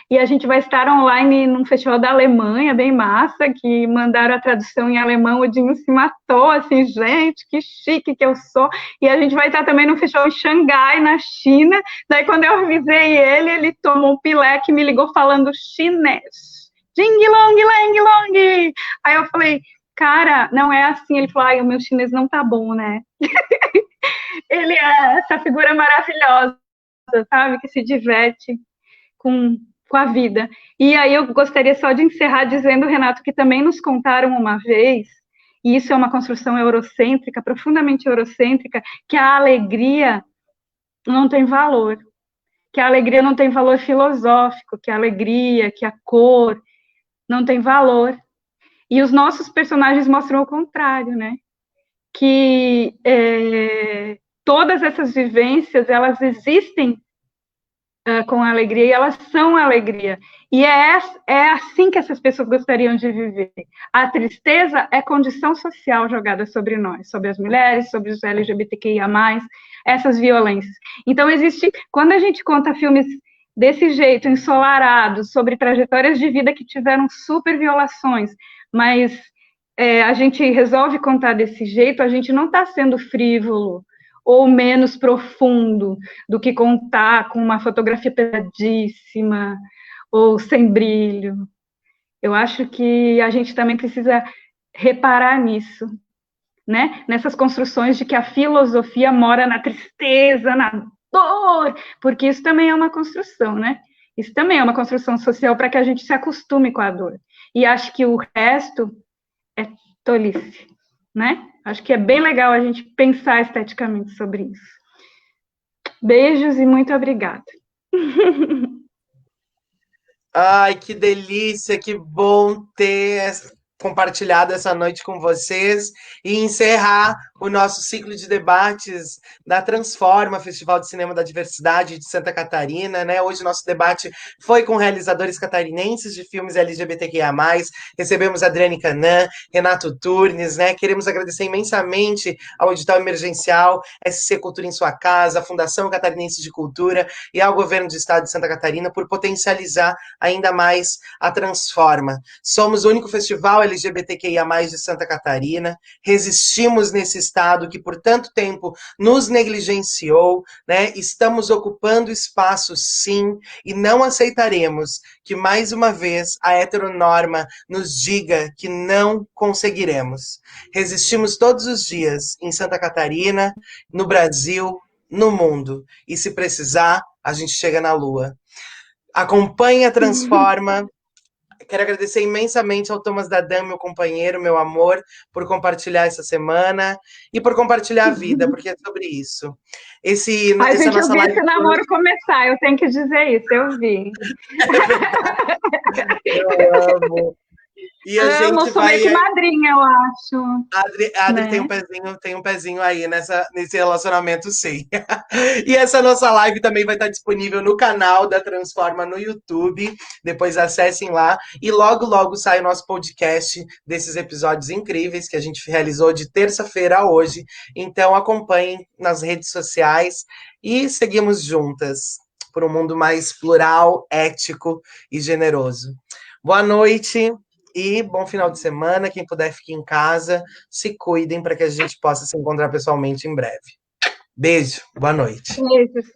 E a gente vai estar online num festival da Alemanha, bem massa, que mandaram a tradução em alemão, o Dinho se matou, assim, gente, que chique que eu sou. E a gente vai estar também num festival em Xangai, na China. Daí, quando eu avisei ele tomou um pileque e me ligou falando chinês. Ding long, lang long. Aí eu falei, cara, não é assim. Ele falou, ai, o meu chinês não tá bom, né? Ele é essa figura maravilhosa, sabe? Que se diverte com a vida. E aí eu gostaria só de encerrar dizendo, Renato, que também nos contaram uma vez, e isso é uma construção eurocêntrica, profundamente eurocêntrica, que a alegria não tem valor. Que a alegria não tem valor filosófico, que a alegria, que a cor não tem valor. E os nossos personagens mostram o contrário, né? Que todas essas vivências, elas existem com alegria, e elas são alegria. E é assim que essas pessoas gostariam de viver. A tristeza é condição social jogada sobre nós, sobre as mulheres, sobre os LGBTQIA+, essas violências. Então, quando a gente conta filmes desse jeito, ensolarados, sobre trajetórias de vida que tiveram super violações, mas a gente resolve contar desse jeito, a gente não está sendo frívolo ou menos profundo do que contar com uma fotografia pesadíssima ou sem brilho. Eu acho que a gente também precisa reparar nisso, né? Nessas construções de que a filosofia mora na tristeza, na dor, porque isso também é uma construção, né? Isso também é uma construção social para que a gente se acostume com a dor. E acho que o resto é tolice, né? Acho que é bem legal a gente pensar esteticamente sobre isso. Beijos e muito obrigada. Ai, que delícia, que bom ter compartilhado essa noite com vocês e encerrar o nosso ciclo de debates da Transforma, Festival de Cinema da Diversidade de Santa Catarina, né? Hoje o nosso debate foi com realizadores catarinenses de filmes LGBTQIA+, recebemos Adriane Canã, Renato Turnes, né? Queremos agradecer imensamente ao Edital Emergencial, SC Cultura em Sua Casa, a Fundação Catarinense de Cultura e ao Governo do Estado de Santa Catarina por potencializar ainda mais a Transforma. Somos o único festival LGBTQIA+, de Santa Catarina, resistimos nesse estado que por tanto tempo nos negligenciou, né? Estamos ocupando espaço sim, e não aceitaremos que mais uma vez a heteronorma nos diga que não conseguiremos. Resistimos todos os dias em Santa Catarina, no Brasil, no mundo, e se precisar, a gente chega na Lua. Acompanhe a Transforma. Quero agradecer imensamente ao Thomas Dadam, meu companheiro, meu amor, por compartilhar essa semana e por compartilhar a vida, porque é sobre isso. Ai, gente, eu vi esse namoro começar, eu tenho que dizer isso, eu vi. Eu amo. E a gente sou meio que madrinha, eu acho. Adri né? tem um pezinho aí nesse relacionamento, sim. E essa nossa live também vai estar disponível no canal da Transforma no YouTube. Depois acessem lá. E logo, logo sai o nosso podcast desses episódios incríveis que a gente realizou de terça-feira a hoje. Então acompanhem nas redes sociais e seguimos juntas por um mundo mais plural, ético e generoso. Boa noite. E bom final de semana. Quem puder, fique em casa. Se cuidem para que a gente possa se encontrar pessoalmente em breve. Beijo, boa noite. Beijos.